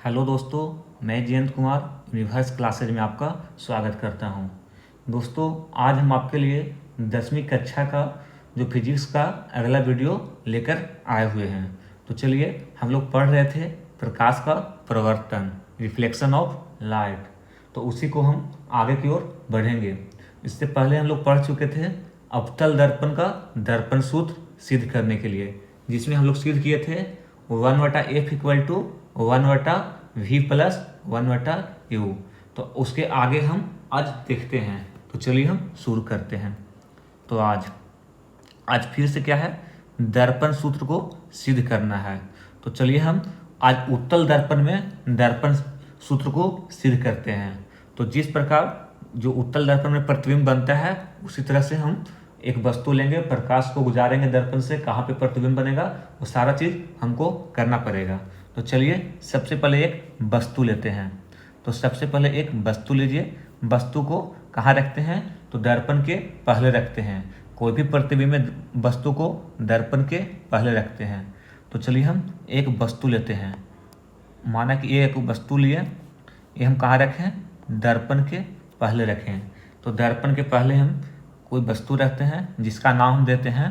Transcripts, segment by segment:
Hello दोस्तों, मैं Jayant Kumar universe classes में आपका स्वागत करता हूं। दोस्तों, आज हम आपके लिए 10वीं कक्षा का जो फिजिक्स का अगला वीडियो लेकर आए हुए हैं। तो चलिए, हम लोग पढ़ रहे थे प्रकाश का प्रवर्तन, रिफ्लेक्शन ऑफ लाइट। तो उसी को हम आगे की ओर बढ़ेंगे। इससे पहले हम लोग पढ़ चुके थे अवतल दर्पण का दर्पण सूत्र सिद्ध करने के लिए, जिसमें हम लोग सिद्ध किए थे 1/f equal to 1/v plus 1/u। तो उसके आगे हम आज देखते हैं। तो चलिए हम शुरू करते हैं। तो आज फिर से क्या है, दर्पण सूत्र को सिद्ध करना है। तो चलिए हम आज उत्तल दर्पण में दर्पण सूत्र को सिद्ध करते हैं। तो जिस प्रकार जो उत्तल दर्पण में प्रतिबिंब बनता है, उसी तरह से हम एक वस्तु लेंगे, प्रकाश को गुजारेंगे दर्पण से, कहाँ पे प्रतिबिंब बनेगा वो सारा चीज़ हमको करना पड़ेगा। तो चलिए सबसे पहले एक वस्तु लेते हैं। तो सबसे पहले एक वस्तु लीजिए। वस्तु को कहाँ रखते हैं? तो दर्पण के पहले रखते हैं। कोई भी प्रतिबिंब में वस्तु को दर्पण के पहले रखते हैं। तो चलिए हम एक वस्तु लेते हैं। माना कि ये एक वस्तु लिए, ये हम कहाँ रखें? दर्पण के पहले रखें। तो दर्पण के पहले हम कोई वस्तु रखते हैं जिसका नाम हम देते हैं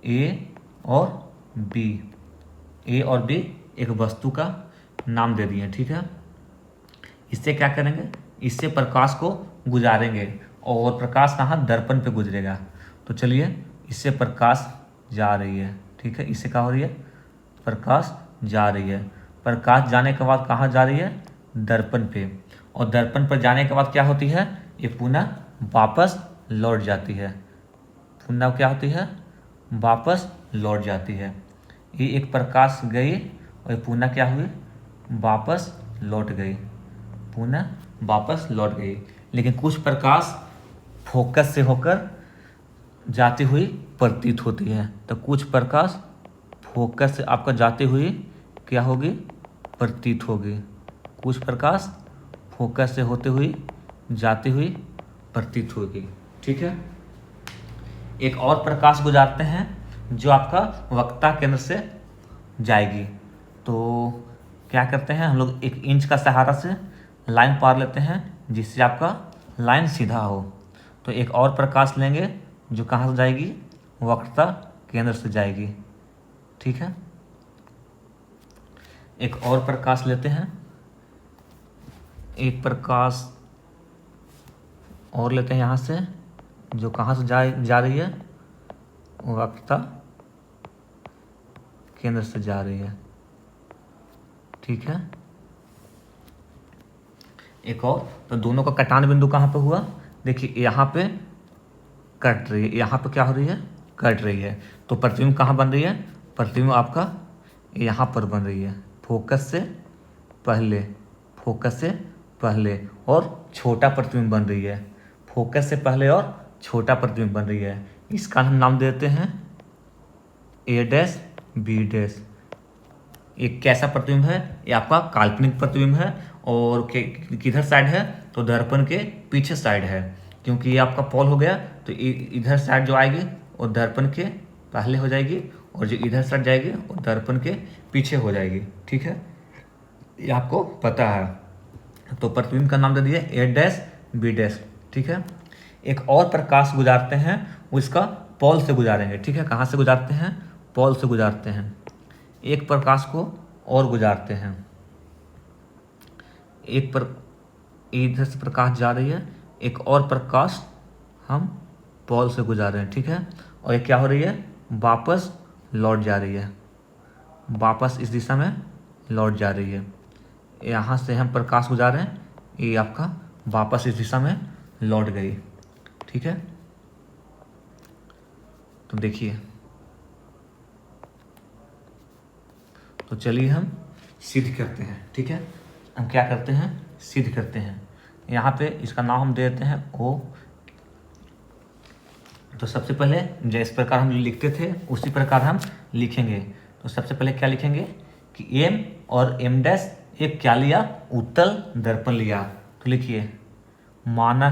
ए और बी। ए और बी एक वस्तु का नाम दे दिए, ठीक है। इससे क्या करेंगे? इससे प्रकाश को गुजारेंगे, और प्रकाश कहाँ? दर्पण पे गुजरेगा। तो चलिए, इससे प्रकाश जा रही है, ठीक है। इससे क्या हो रही है? प्रकाश जा रही है। प्रकाश जाने के बाद कहाँ जा रही है? दर्पण पे। और दर्पण पर जाने के बाद क्या होती है? ये पुनः वापस लौट जाती है। पुनः क्या होती है? वापस लौट जाती है। ये एक प्रकाश गई और पुनः क्या हुई? वापस लौट गई। पुनः वापस लौट गई। लेकिन कुछ प्रकाश फोकस से होकर जाती हुई प्रतीत होती है। तो कुछ प्रकाश फोकस से आपका जाती हुई क्या होगी? प्रतीत होगी। कुछ प्रकाश फोकस से होते हुई जाती हुई प्रतीत होगी, ठीक है। एक और प्रकाश गुजारते हैं जो आपका वक्ता केंद्र से जाएगी। तो क्या करते हैं हम लोग? एक इंच का सहारा से लाइन पार लेते हैं जिससे आपका लाइन सीधा हो। तो एक और प्रकाश लेंगे जो कहाँ से जाएगी? वक्ता केंद्र से जाएगी, ठीक है। एक और प्रकाश लेते हैं। एक प्रकाश और लेते हैं यहाँ से, जो कहाँ से जा रही है? वक्ता केंद्र से जा रही है, ठीक है। एक और, तो दोनों का कटान बिंदु कहाँ पे हुआ? देखिए, यहाँ पे कट रही है, यहाँ पे क्या हो रही है? कट रही है। तो प्रतिबिंब कहाँ बन रही है? प्रतिबिंब आपका यहाँ पर बन रही है, फोकस से पहले। फोकस से पहले और छोटा प्रतिबिंब बन रही है। फोकस से पहले और छोटा प्रतिबिंब बन रही है। इसका हम नाम देते हैं ए डैश बी डैश। एक कैसा प्रतिबिंब है? ये आपका काल्पनिक प्रतिबिंब है। और किधर साइड है? तो दर्पण के पीछे साइड है। क्योंकि ये आपका पॉल हो गया, तो इधर साइड जो आएगी वो दर्पण के पहले हो जाएगी, और जो इधर साइड जाएगी वो दर्पण के पीछे हो जाएगी, ठीक है। ये आपको पता है। तो प्रतिबिंब का नाम दे दिए ए डैश बी डैश, ठीक है। एक और प्रकाश गुजारते हैं, वो इसका पॉल से गुजारेंगे, ठीक है। कहाँ से गुजारते हैं? पॉल से गुजारते हैं। एक प्रकाश को और गुजारते हैं। इधर से प्रकाश जा रही है, एक और प्रकाश हम पॉल से गुजार रहे हैं, ठीक है। और ये क्या हो रही है? वापस लौट जा रही है। वापस इस दिशा में लौट जा रही है। यहाँ से हम प्रकाश गुजार रहे हैं, ये आपका वापस इस दिशा में लौट गई, ठीक है। तो देखिए, तो चलिए हम सिद्ध करते हैं, ठीक है। हम क्या करते हैं? सिद्ध करते हैं। यहाँ पे इसका नाम हम दे देते हैं ओ। तो सबसे पहले जिस प्रकार हम लिखते थे उसी प्रकार हम लिखेंगे। तो सबसे पहले क्या लिखेंगे कि एम और एम डैश एक क्या लिया? उत्तल दर्पण लिया। तो लिखिए, माना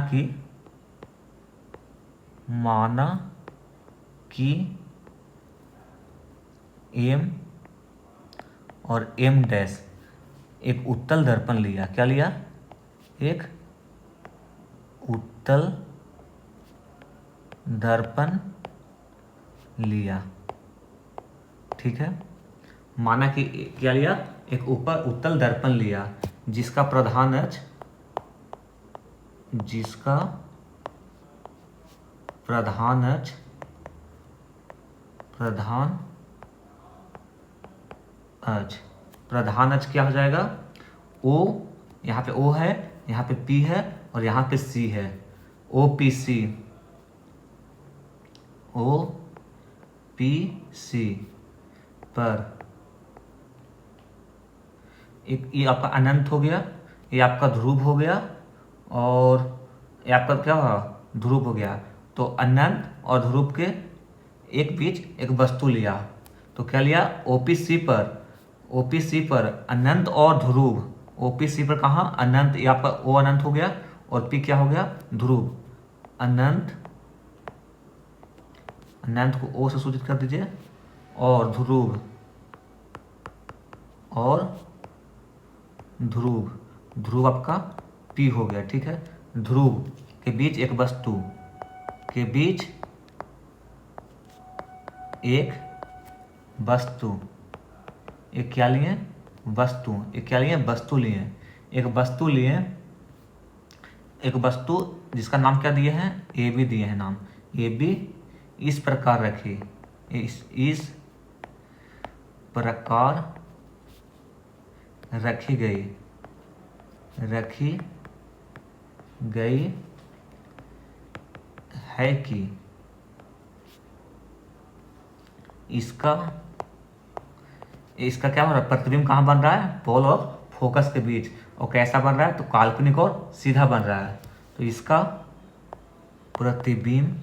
कि एम और एम डैश एक उत्तल दर्पण लिया। क्या लिया? एक उत्तल दर्पण लिया। ठीक है, माना कि क्या लिया? एक ऊपर उत्तल दर्पण लिया जिसका प्रधान अक्ष प्रधान अक्ष क्या हो जाएगा? ओ, यहाँ पे ओ है, यहाँ पे पी है और यहाँ पे सी है। OPC पर एक ये आपका अनंत हो गया, ये आपका ध्रुव हो गया और ये आपका क्या हुआ? ध्रुव हो गया। तो अनंत और ध्रुव के एक बीच एक वस्तु लिया। तो क्या लिया? OPC पर अनंत और ध्रुव। OPC पर कहाँ? अनंत, ये आपका ओ अनंत हो गया और पी क्या हो गया? ध्रुव। अनंत को ओ से सूचित कर दीजिए और ध्रुव आपका पी हो गया। ठीक है, ध्रुव के बीच एक वस्तु एक क्या लिए? वस्तु। एक क्या लिए? वस्तु लिए। एक वस्तु जिसका नाम क्या दिए हैं? AB दिए हैं नाम। AB इस प्रकार रखी, इस प्रकार रखी गई है कि इसका क्या हो रहा है? प्रतिबिंब कहाँ बन रहा है? पोल और फोकस के बीच। और कैसा बन रहा है? तो काल्पनिक और सीधा बन रहा है। तो इसका प्रतिबिंब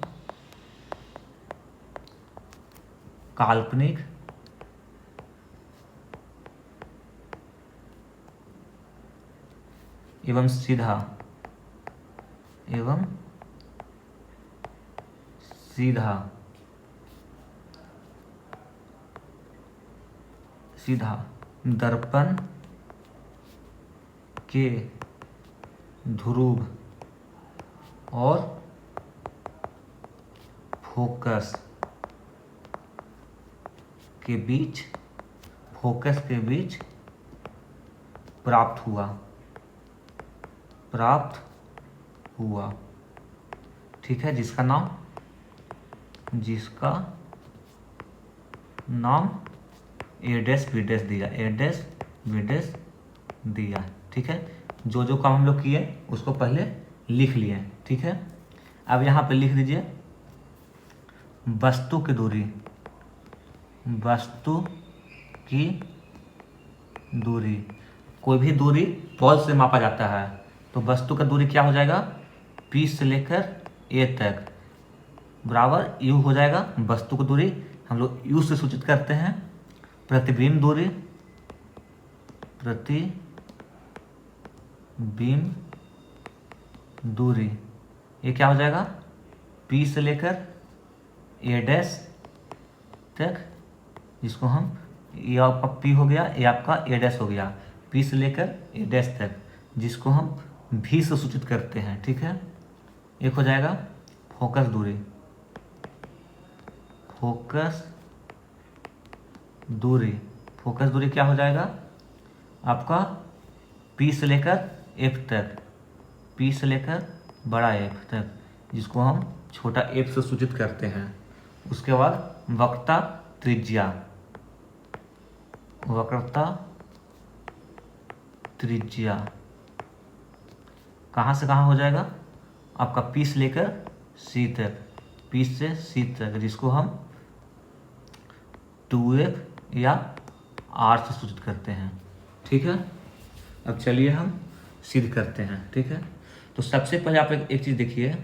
काल्पनिक एवं सीधा दर्पण के ध्रुव और फोकस के बीच प्राप्त हुआ। ठीक है, जिसका नाम A', B' दिया। ठीक है, जो काम हम लोग किए उसको पहले लिख लिए। ठीक है, अब यहाँ पे लिख दीजिए वस्तु की दूरी। कोई भी दूरी बॉल से मापा जाता है, तो वस्तु का दूरी क्या हो जाएगा? P से लेकर A तक बराबर U हो जाएगा। वस्तु की दूरी हम लोग U से सूचित करते हैं। प्रतिबिंब दूरी ये क्या हो जाएगा? P से लेकर A' तक, जिसको हम, ये आपका P हो गया, ये आपका A' हो गया। P से लेकर A' तक, जिसको हम V से सूचित करते हैं। ठीक है, एक हो जाएगा फोकस दूरी क्या हो जाएगा? आपका P से लेकर F तक, P से लेकर बड़ा F तक, जिसको हम छोटा f से सूचित करते हैं। उसके बाद वक्रता त्रिज्या कहाँ से कहाँ हो जाएगा? आपका P से लेकर C तक, P से C तक, जिसको हम 2f या r से सूचित करते हैं। ठीक है, अब चलिए हम सिद्ध करते हैं। ठीक है, तो सबसे पहले आप एक चीज़ देखिए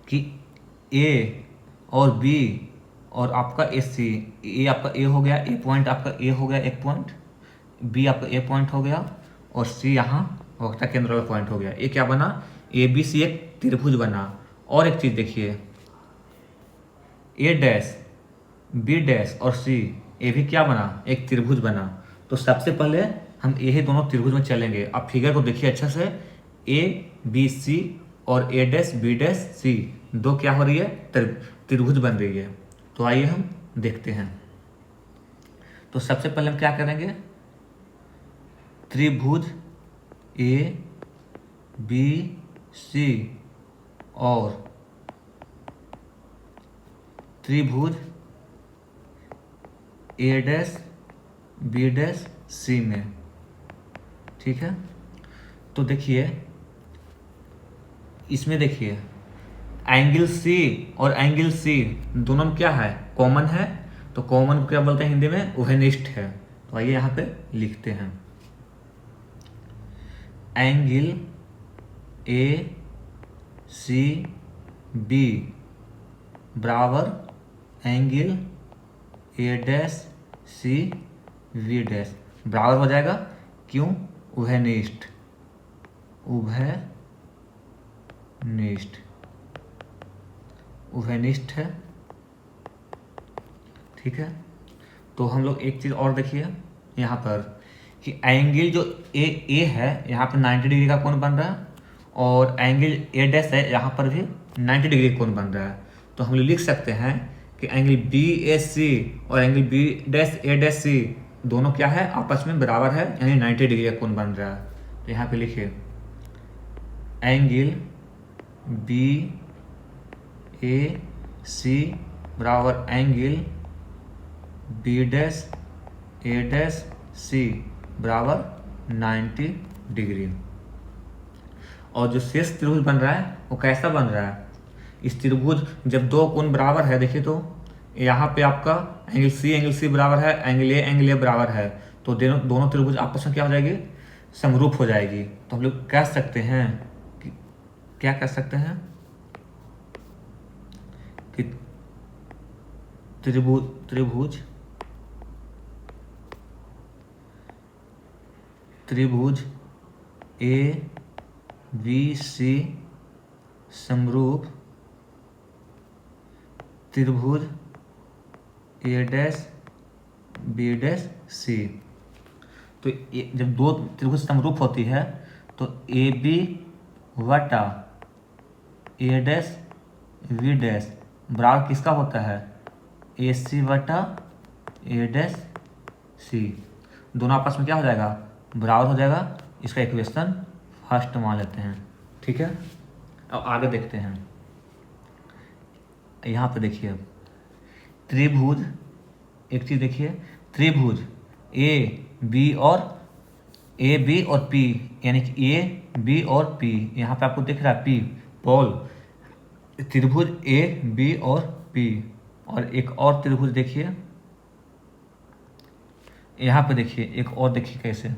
कि A और B और आपका AC, A आपका A हो गया, A पॉइंट आपका A हो गया एक पॉइंट, B आपका A पॉइंट हो गया और C यहाँ वक्रता केंद्र वाला पॉइंट हो गया। ये क्या बना? ABC एक त्रिभुज बना। और एक चीज़ देखिए, A डैश, B डैश और C, ये भी क्या बना? एक त्रिभुज बना। तो सबसे पहले हम यही दोनों त्रिभुज में चलेंगे। अब फिगर को देखिए अच्छा से, ए बी सी और ए डैश बी डैश सी दो क्या हो रही है, त्रिभुज बन रही है। तो आइए हम देखते हैं। तो सबसे पहले हम क्या करेंगे, त्रिभुज ए बी सी और त्रिभुज ए डैश बी डैश सी में, ठीक है। तो देखिए इसमें देखिए एंगल सी और एंगल सी दोनों में क्या है, कॉमन है। तो कॉमन को क्या बोलते हैं हिंदी में, उभयनिष्ठ है। तो आइए यहाँ पे लिखते हैं, एंगल ए सी बी बराबर angle A dash C B dash बराबर हो जाएगा, क्यों, उभयनिष्ठ, उभयनिष्ठ है, ठीक है। तो हम लोग एक चीज़ और देखिए यहाँ पर कि एंगल जो ए है यहाँ पर 90 डिग्री का कोण बन रहा है और एंगल ए डैश है यहाँ पर भी 90 डिग्री का कोण बन रहा है। तो हम लोग लिख सकते हैं कि एंगल बी ए सी और angle B dash A dash सी दोनों क्या है, आपस में बराबर है, यानी 90 डिग्री का कोण बन रहा है। तो यहाँ पे लिखिए एंगल बी ए सी बराबर angle B dash A dash सी बराबर 90 डिग्री। और जो शेष त्रिभुज बन रहा है वो कैसा बन रहा है, इस त्रिभुज जब दो कोण बराबर है, देखिए तो यहाँ पे आपका एंगल सी बराबर है, एंगल ए बराबर है, तो दोनों त्रिभुज आपस में क्या हो जाएगी, समरूप हो जाएगी। तो हम लोग कह सकते हैं कि क्या कह सकते हैं कि त्रिभुज ए बी सी समरूप त्रिभुज ए डैश बी डैश सी। तो जब दो त्रिभुज समरूप होती है तो ए बी वटा ए डैश वी डैश बराबर किसका होता है, ए सी वटा ए डैश सी। दोनों आपस में क्या हो जाएगा, बराबर हो जाएगा। इसका इक्वेशन फर्स्ट मान लेते हैं, ठीक है। अब आगे देखते हैं, यहाँ पे देखिए त्रिभुज, एक चीज देखिए, त्रिभुज ए बी और पी, यानी कि ए बी और पी, यहाँ पे आपको दिख रहा है पी, पोल, त्रिभुज ए बी और पी। और एक और त्रिभुज देखिए, यहाँ पे देखिए एक और, देखिए कैसे,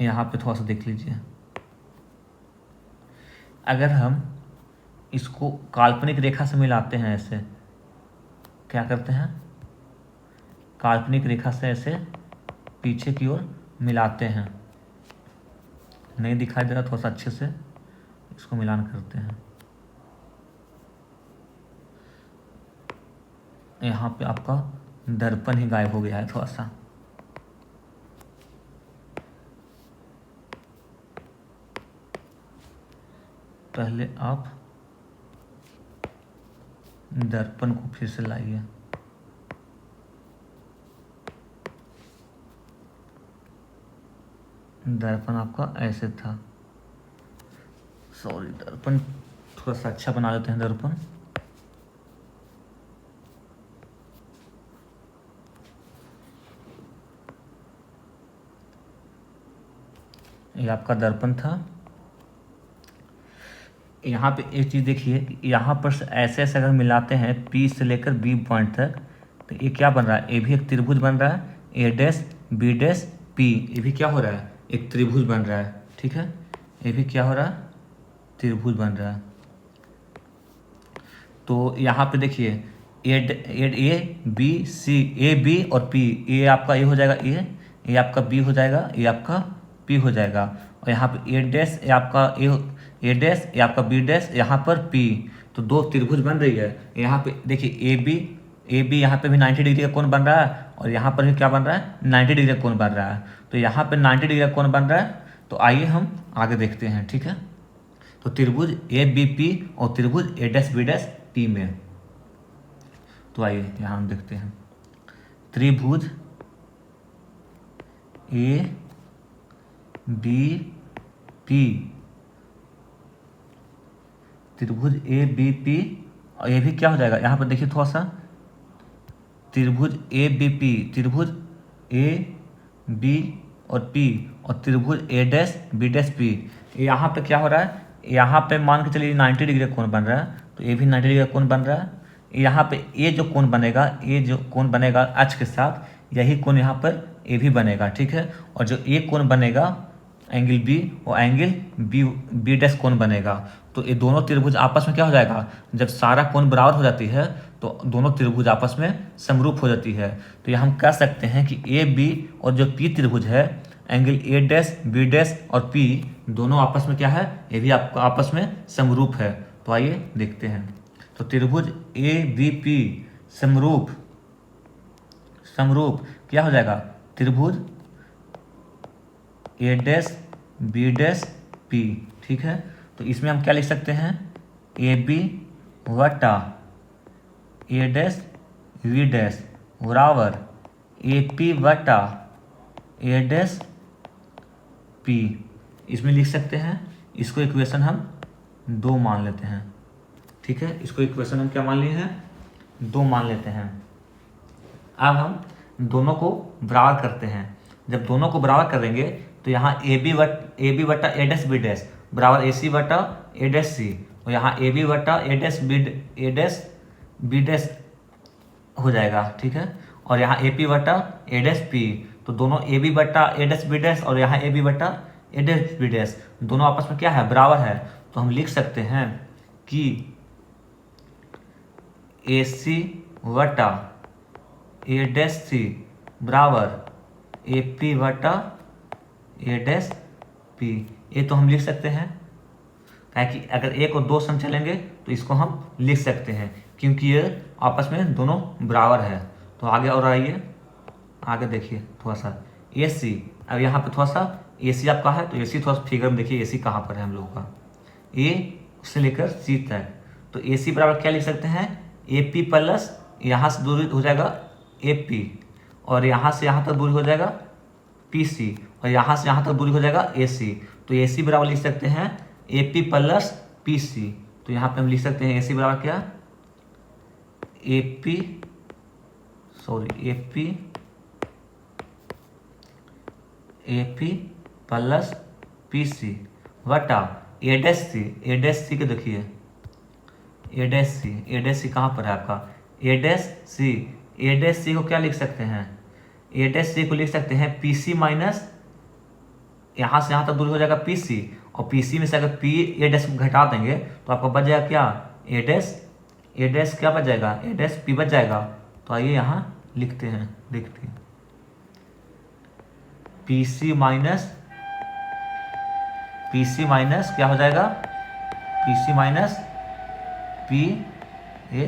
यहाँ पे थोड़ा सा देख लीजिए। अगर हम इसको काल्पनिक रेखा से मिलाते हैं, ऐसे क्या करते हैं, काल्पनिक रेखा से ऐसे पीछे की ओर मिलाते हैं, नहीं दिखाई दे रहा, थोड़ा सा अच्छे से इसको मिलान करते हैं। यहाँ पे आपका दर्पण ही गायब हो गया है थोड़ा सा, पहले आप दर्पण को फिर से लाइए। दर्पण आपका ऐसे था, सॉरी, दर्पण थोड़ा सा अच्छा बना देते हैं। दर्पण ये आपका दर्पण था। यहाँ पे एक चीज़ देखिए, यहाँ पर ऐसे ऐसे अगर मिलाते हैं P से लेकर B पॉइंट तक, तो ये क्या बन रहा है, ये भी एक त्रिभुज बन रहा है, ए डैश बी डैश P, ये भी क्या हो रहा है, एक त्रिभुज बन रहा है, ठीक है। ये भी क्या हो रहा है, त्रिभुज बन रहा है। तो यहाँ पे देखिए A B C, A B और P, ये आपका ए हो जाएगा, ये आपका B हो जाएगा, ये आपका P हो जाएगा। और यहाँ पे ए डैश, ये आपका ए डैश, ये आपका बी डैश, यहाँ पर P, तो दो त्रिभुज बन रही है। यहाँ पे देखिए ए बी यहाँ पे भी 90 डिग्री का कोण बन रहा है और यहाँ पर भी क्या बन रहा है, 90 डिग्री का कोण बन रहा है। तो यहाँ पे 90 डिग्री का कोण बन रहा है। तो आइए हम आगे देखते हैं, ठीक है। तो त्रिभुज ए बी पी और त्रिभुज ए डैश बी डैश पी में, तो आइए यहाँ हम देखते हैं त्रिभुज ए बी पी, त्रिभुज ए बी पी, और ये भी क्या हो जाएगा, यहाँ पर देखिए थोड़ा सा, त्रिभुज ए बी पी, त्रिभुज ए बी और पी, और त्रिभुज ए डैश बी डैश पी। यहाँ पे क्या हो रहा है, यहाँ पे मान के चलिए 90 डिग्री का कोण बन रहा है, तो ये भी 90 डिग्री का कोण बन रहा है। यहाँ पे ये जो कोण बनेगा, ये जो कोण बनेगा अक्ष के साथ, यही कोण यहाँ पर ये भी बनेगा, ठीक है। और जो ये कोण बनेगा एंगल बी, और एंगल बी बी डैश कोण बनेगा। तो ये दोनों त्रिभुज आपस में क्या हो जाएगा, जब सारा कोण बराबर हो जाती है तो दोनों त्रिभुज आपस में समरूप हो जाती है। तो ये हम कह सकते हैं कि ए बी और जो पी त्रिभुज है, angle A dash B dash और पी दोनों आपस में क्या है, ये भी आपको आपस में समरूप है। तो आइए देखते हैं। तो त्रिभुज ए बी पी समरूप, समरूप क्या हो जाएगा, त्रिभुज ए डैश बी डैश पी, ठीक है। तो इसमें हम क्या लिख सकते हैं, ए बी वटा ए डैश वी डैश बराबर ए पी वटा ए डैश पी, इसमें लिख सकते हैं। इसको इक्वेशन हम 2 मान लेते हैं, ठीक है। इसको इक्वेशन हम क्या मान लिए हैं, 2 मान लेते हैं। अब हम दोनों को बराबर करते हैं। जब दोनों को बराबर करेंगे तो यहाँ ए बी वटा ए डैश बी डैश बराबर ए सी वटा ए डैश सी, और यहाँ ए बी वटा ए डैश बी डैश हो जाएगा, ठीक है। और यहाँ ए पी वटा ए डैश पी, तो दोनों ए बी वटा ए डैश बी डैश और यहाँ ए बी वटा ए डैश बी डैश दोनों आपस में क्या है, बराबर है। तो हम लिख सकते हैं कि ए सी वटा ए डैश सी बराबर ए पी वटा ए डैश पी। ये तो हम लिख सकते हैं, कि अगर एक और 2 सम चलेंगे तो इसको हम लिख सकते हैं, क्योंकि ये आपस में दोनों बराबर है। तो आगे और आइए, आगे देखिए थोड़ा सा ए सी। अब यहाँ पे थोड़ा सा ए सी आपका है, तो ए सी थोड़ा सा फिगर में देखिए ए सी कहाँ पर है हम लोगों का, ए से लेकर सी तक। तो ए सी बराबर क्या लिख सकते हैं, ए पी प्लस यहाँ से दूरी हो जाएगा ए पी, और यहाँ से यहाँ तक दूरी हो जाएगा पी सी, और यहाँ से यहाँ तक दूरी हो जाएगा ए सी। तो ए सी बराबर लिख सकते हैं A P plus P C. तो यहाँ पे हम लिख सकते हैं ए सी बराबर क्या, A P plus P C वटा ए डैश सी के देखिए ए डैश सी कहाँ पर है आपका, ए डैश सी को क्या लिख सकते हैं, ए डैश सी को लिख सकते हैं पी सी माइनस यहाँ से यहाँ तक दूरी हो जाएगा पी सी, और पी सी में से अगर पी ए डैश घटा देंगे तो आपका बच जाएगा क्या, ए डैश क्या बच जाएगा, ए डैश पी बच जाएगा। तो आइए यहाँ लिखते हैं, देखते हैं पी सी माइनस क्या हो जाएगा, P C minus P A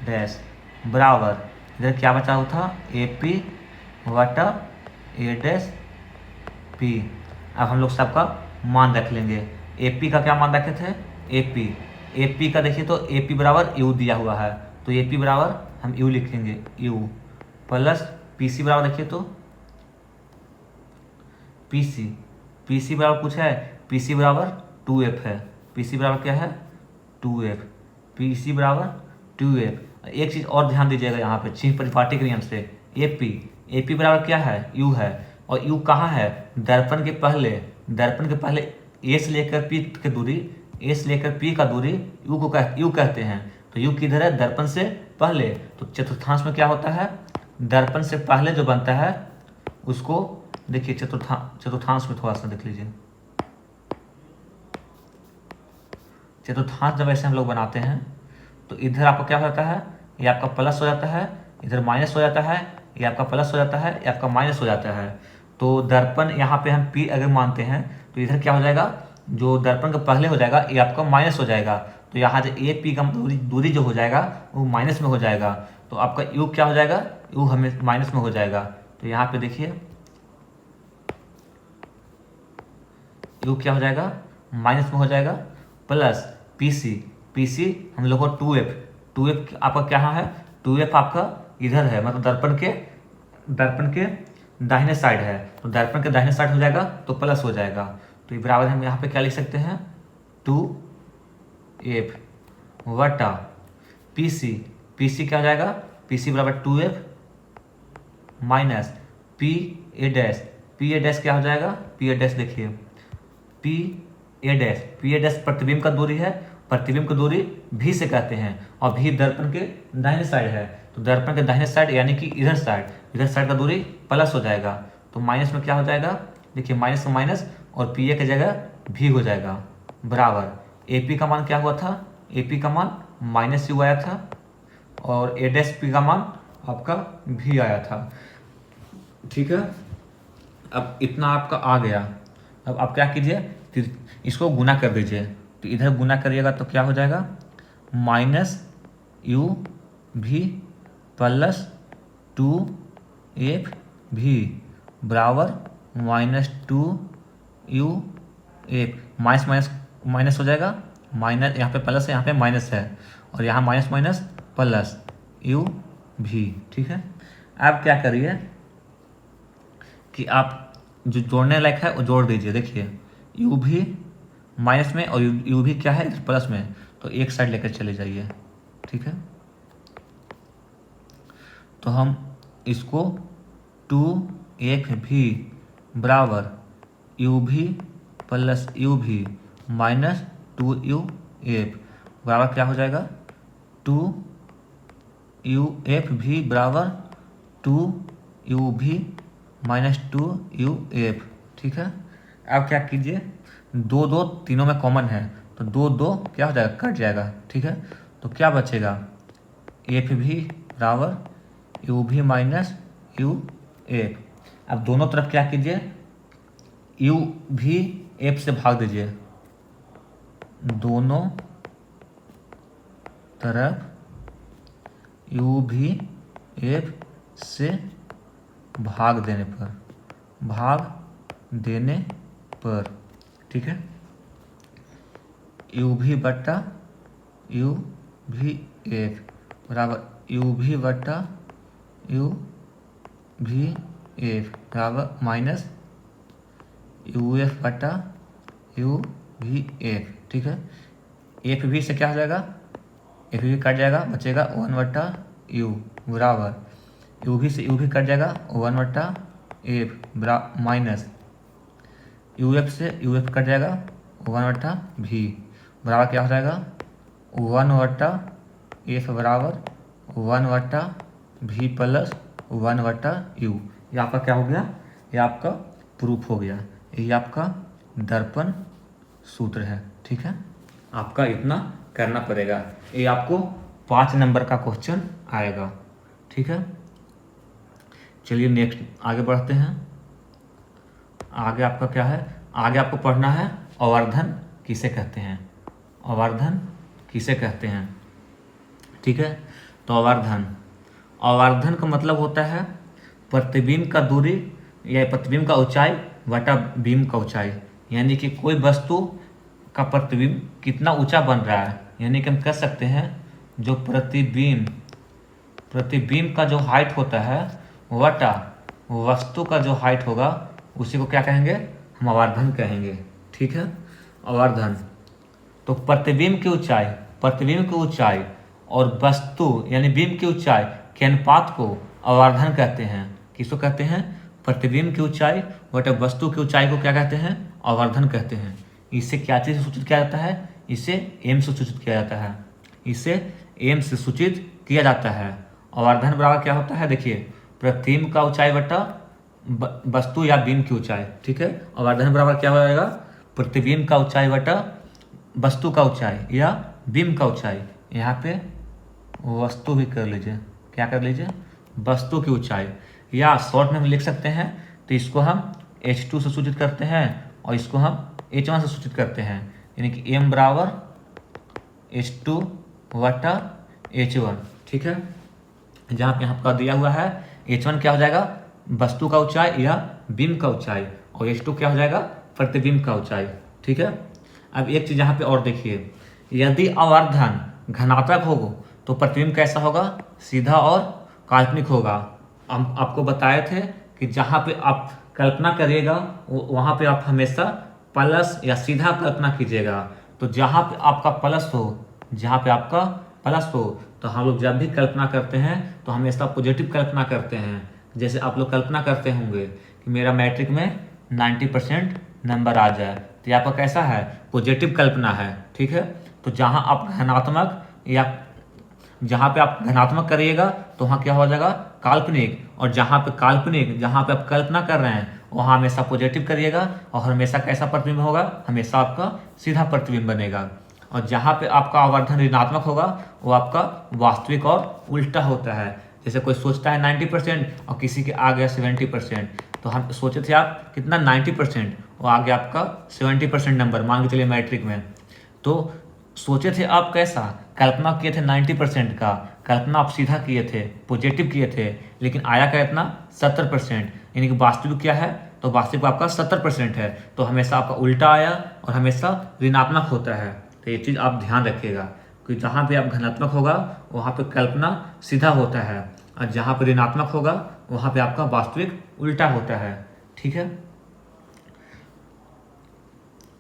dash बराबर इधर क्या बचा हुआ था, ए पी वटा ए डैश पी। अब हम लोग सबका मान रख लेंगे। ए पी का क्या मान रखे थे, ए पी का देखिए तो ए पी बराबर यू दिया हुआ है, तो ए पी बराबर हम यू लिखेंगे, यू प्लस पी सी बराबर देखिए तो पी सी बराबर कुछ है, पी सी बराबर 2f है, पी सी बराबर क्या है 2f, पी सी बराबर 2f। एक चीज़ और ध्यान दीजिएगा यहाँ पे चिन्ह परिपाटी के नियम से, ए पी बराबर क्या है, यू है, और यू कहाँ है, दर्पण के पहले ए से लेकर पी की दूरी, ए से लेकर पी का दूरी यू कहते हैं। तो यू किधर है, दर्पण से पहले। तो चतुर्थांश में क्या होता है, दर्पण से पहले जो बनता है उसको देखिए, चतुर्थांश में थोड़ा सा देख लीजिए। चतुर्थांश जब ऐसे हम लोग बनाते हैं तो इधर आपका क्या हो जाता है, ये आपका प्लस हो जाता है, इधर माइनस हो जाता है, ये आपका प्लस हो जाता है, ये आपका माइनस हो जाता है। तो दर्पण यहाँ पे हम पी अगर मानते हैं तो इधर क्या हो जाएगा, जो दर्पण के पहले हो जाएगा ये आपका माइनस हो जाएगा। तो यहाँ जो ए पी का दूरी जो हो जाएगा वो माइनस में हो जाएगा। तो आपका यू क्या हो जाएगा, यू हमें माइनस में हो जाएगा। तो यहाँ पे देखिए यू क्या हो जाएगा, माइनस में हो जाएगा, प्लस पी सी हम लोग को 2f आपका क्या है, 2f आपका इधर है, मतलब दर्पण के दाहिने साइड है, तो दर्पण के दाहिने साइड हो जाएगा तो प्लस हो जाएगा। तो ये बराबर हम यहाँ पे क्या लिख सकते हैं, 2f वटा पी सी क्या हो जाएगा, पी सी बराबर 2f minus P A dash क्या हो जाएगा, पी ए डैश देखिए पी ए डैश प्रतिबिंब का दूरी है, प्रतिबिंब की दूरी भी से कहते हैं, और भी दर्पण के दाहिने साइड है, तो दर्पण के दाहिने साइड यानी कि इधर साइड का दूरी प्लस हो जाएगा। तो माइनस में क्या हो जाएगा, देखिए माइनस में माइनस और पी ए की जगह भी हो जाएगा, बराबर ए पी का मान क्या हुआ था, ए पी का मान माइनस यू आया था, और ए डैश पी का मान आपका भी आया था। ठीक है, अब इतना आपका आ गया। अब आप क्या कीजिए, इसको गुना कर दीजिए, तो इधर गुना करिएगा तो क्या हो जाएगा, माइनस यू भी प्लस 2f भी बराबर minus 2u f, minus minus minus हो जाएगा, माइनस यहाँ पे प्लस है, यहाँ पे माइनस है, और यहाँ माइनस माइनस प्लस u भी। ठीक है, अब क्या करिए कि आप जो जोड़ने लायक है वो जोड़ दीजिए। देखिए यू भी माइनस में और यू भी क्या है इधर प्लस में, तो एक साइड लेकर चले जाइए। ठीक है, तो हम इसको 2f भी बराबर यू भी प्लस यू भी माइनस 2uf बराबर क्या हो जाएगा, 2uf भी बराबर 2u भी माइनस 2uf। ठीक है, अब क्या कीजिए, दो तीनों में कॉमन है, तो दो क्या हो जाएगा, कट जाएगा। ठीक है, तो क्या बचेगा, एफ भी बराबर यू भी माइनस यू एफ। अब दोनों तरफ क्या कीजिए, यू भी एफ से भाग दीजिए, दोनों तरफ यू भी एफ से भाग देने पर ठीक है, यू भी बट्टा यू भी एफ बराबर यू भी बट्टा यू भी एफ बराबर माइनस यू एफ बट्टा यू भी एफ। ठीक है, एफ भी से क्या हो जाएगा, एफ भी कट जाएगा, बचेगा 1 बट्टा यू बराबर यू भी से यू भी कट जाएगा, 1 बट्टा एफ बराबर माइनस यू एफ से यू एफ कट जाएगा, 1 बट्टा भी बराबर क्या हो जाएगा, 1 बट्टा एफ बराबर 1 बट्टा भी प्लस 1 बट्टा यू। ये आपका क्या हो गया, ये आपका प्रूफ हो गया, ये आपका दर्पण सूत्र है। ठीक है, आपका इतना करना पड़ेगा, ये आपको 5 नंबर का क्वेश्चन आएगा। ठीक है, चलिए नेक्स्ट आगे बढ़ते हैं। आगे आपका क्या है, आगे आपको पढ़ना है आवर्धन किसे कहते हैं, आवर्धन किसे कहते हैं। ठीक है, तो आवर्धन का मतलब होता है प्रतिबिंब का दूरी या प्रतिबिंब का ऊंचाई बटा बीम का ऊंचाई, यानी कि कोई वस्तु का प्रतिबिंब कितना ऊंचा बन रहा है, यानी कि हम कह सकते हैं जो प्रतिबिंब का जो हाइट होता है वटा वस्तु का जो हाइट होगा उसी को क्या कहेंगे, हम आवर्धन कहेंगे। ठीक है, आवर्धन तो प्रतिबिंब की ऊंचाई और वस्तु यानी बीम की ऊंचाई के अनुपात को आवर्धन कहते हैं। किसको कहते हैं, प्रतिबिंब की ऊंचाई बटे वस्तु की ऊंचाई को क्या कहते हैं, आवर्धन कहते हैं। इसे क्या चीज से सूचित किया जाता है, इसे एम से सूचित किया जाता है, इसे एम से सूचित किया जाता है। आवर्धन बराबर क्या होता है, देखिए प्रतिबिंब का ऊंचाई बटा वस्तु या बीम की ऊंचाई। ठीक है, आवर्धन बराबर क्या हो जाएगा, प्रतिबिंब का ऊंचाई बटा वस्तु का ऊंचाई या बीम का ऊंचाई। यहाँ पे वस्तु भी कर लीजिए, क्या कर लीजिए, वस्तु की ऊंचाई, या शॉर्ट में हम लिख सकते हैं, तो इसको हम h2 से सूचित करते हैं और इसको हम h1 से सूचित करते हैं, यानी कि m बराबर h2 बटा h1। ठीक है, जहाँ पे आपका दिया हुआ है h1 क्या हो जाएगा, वस्तु का ऊंचाई या बीम का ऊंचाई, और h2 क्या हो जाएगा, प्रतिबिंब का ऊंचाई। ठीक है। अब एक चीज़ यहाँ पे और देखिए, यदि आवर्धन घनात्मक हो तो प्रतिबिंब कैसा होगा, सीधा और काल्पनिक होगा। हम आपको बताए थे कि जहाँ पे आप कल्पना करिएगा वहाँ पे आप हमेशा प्लस या सीधा कल्पना कीजिएगा। तो जहाँ पे आपका प्लस हो, जहाँ पे आपका प्लस हो, तो हम लोग जब भी कल्पना करते हैं तो हमेशा पॉजिटिव कल्पना करते हैं। जैसे आप लोग कल्पना करते होंगे कि मेरा मैट्रिक में 90% नंबर आ जाए, तो ये आपका कैसा है, पॉजिटिव कल्पना है। ठीक है। तो जहाँ आप धनात्मक या जहाँ पे आप धनात्मक करिएगा तो वहाँ क्या हो जाएगा, काल्पनिक, और जहाँ पे काल्पनिक, जहाँ पे आप कल्पना कर रहे हैं वहाँ हमेशा पॉजिटिव करिएगा, और हमेशा कैसा प्रतिबिंब होगा, हमेशा आपका सीधा प्रतिबिंब बनेगा। और जहाँ पे आपका आवर्धन ऋणात्मक होगा वो आपका वास्तविक और उल्टा होता है। जैसे कोई सोचता है 90% और किसी के आ गया 70%, तो हम सोचे थे आप कितना 90%, वो आ गया आपका 70% नंबर, मान के चलिए मैट्रिक में। तो सोचे थे आप कैसा, कल्पना किए थे 90% का, कल्पना आप सीधा किए थे, पॉजिटिव किए थे, लेकिन आया क्या इतना 70%, यानी कि वास्तविक क्या है, तो वास्तविक आपका 70% है, तो हमेशा आपका उल्टा आया और हमेशा ऋणात्मक होता है। तो ये चीज़ आप ध्यान रखिएगा कि जहाँ पे आप धनात्मक होगा वहाँ पे कल्पना सीधा होता है, और जहाँ पे ऋणात्मक होगा वहाँ पे आपका वास्तविक उल्टा होता है। ठीक है,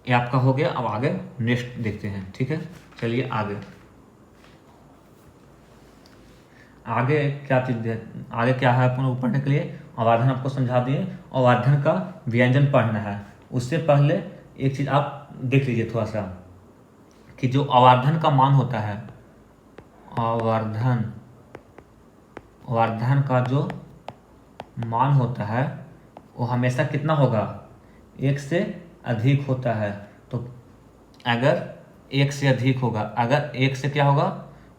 ये आपका हो गया। अब आगे नेक्स्ट देखते हैं। ठीक है, चलिए आगे आगे क्या चीज़ है, आगे क्या है अपन को पढ़ने के लिए, अवाधन आपको समझा दिए, अवाधन का व्यंजन पढ़ना है। उससे पहले एक चीज़ आप देख लीजिए थोड़ा सा, कि जो अवाधन का मान होता है, अवर्धन अवर्धन का जो मान होता है वो हमेशा कितना होगा, एक से अधिक होता है। तो अगर एक से अधिक होगा, अगर एक से क्या होगा,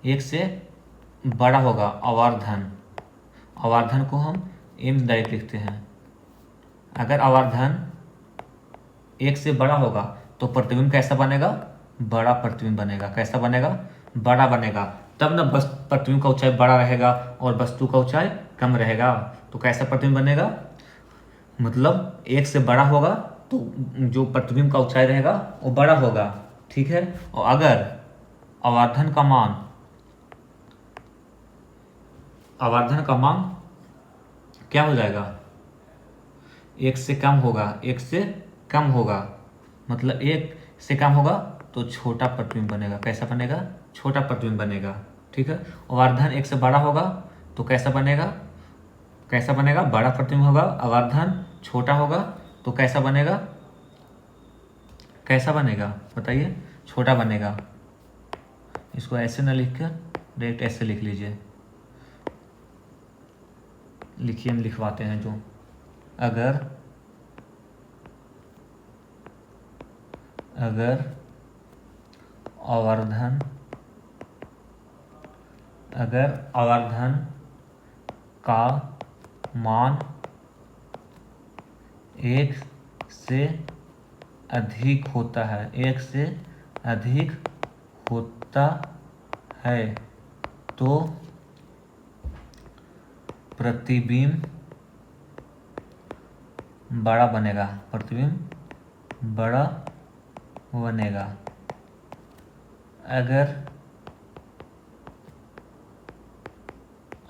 एक से बड़ा होगा आवर्धन, आवर्धन को हम एम डायरेक्ट लिखते हैं। अगर आवर्धन एक से बड़ा होगा तो प्रतिबिंब कैसा बनेगा, बड़ा प्रतिबिंब बनेगा। कैसा बनेगा, बड़ा बनेगा। तब ना बस प्रतिबिंब का ऊंचाई बड़ा रहेगा और वस्तु का ऊंचाई कम रहेगा। तो कैसा प्रतिबिंब बनेगा, मतलब एक से बड़ा होगा तो जो प्रतिबिंब का ऊंचाई रहेगा वो बड़ा होगा। ठीक है। और अगर आवर्धन का मान, आवर्धन का मान क्या हो जाएगा, एक से कम होगा, एक से कम होगा, मतलब एक से कम होगा तो छोटा प्रतिबिंब बनेगा। कैसा बनेगा, छोटा प्रतिबिंब बनेगा। ठीक है। आवर्धन एक से बड़ा होगा तो कैसा बनेगा, कैसा बनेगा, बड़ा प्रतिबिंब होगा। आवर्धन छोटा होगा तो कैसा बनेगा, कैसा बनेगा बताइए, छोटा बनेगा। इसको ऐसे ना लिख कर डायरेक्ट ऐसे लिख लीजिए, लिखिए, हम लिखवाते हैं जो, अगर आवर्धन, अगर आवर्धन का मान एक से अधिक होता है, एक से अधिक होता है तो प्रतिबिंब बड़ा बनेगा, प्रतिबिंब बड़ा बनेगा। अगर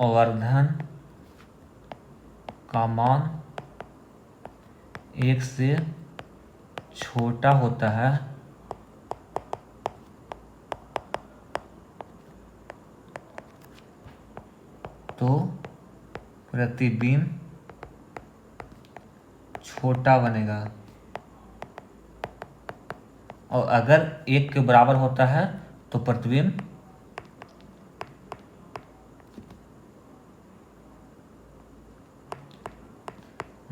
आवर्धन का मान एक से छोटा होता है तो प्रतिबिंब छोटा बनेगा। और अगर एक के बराबर होता है तो प्रतिबिंब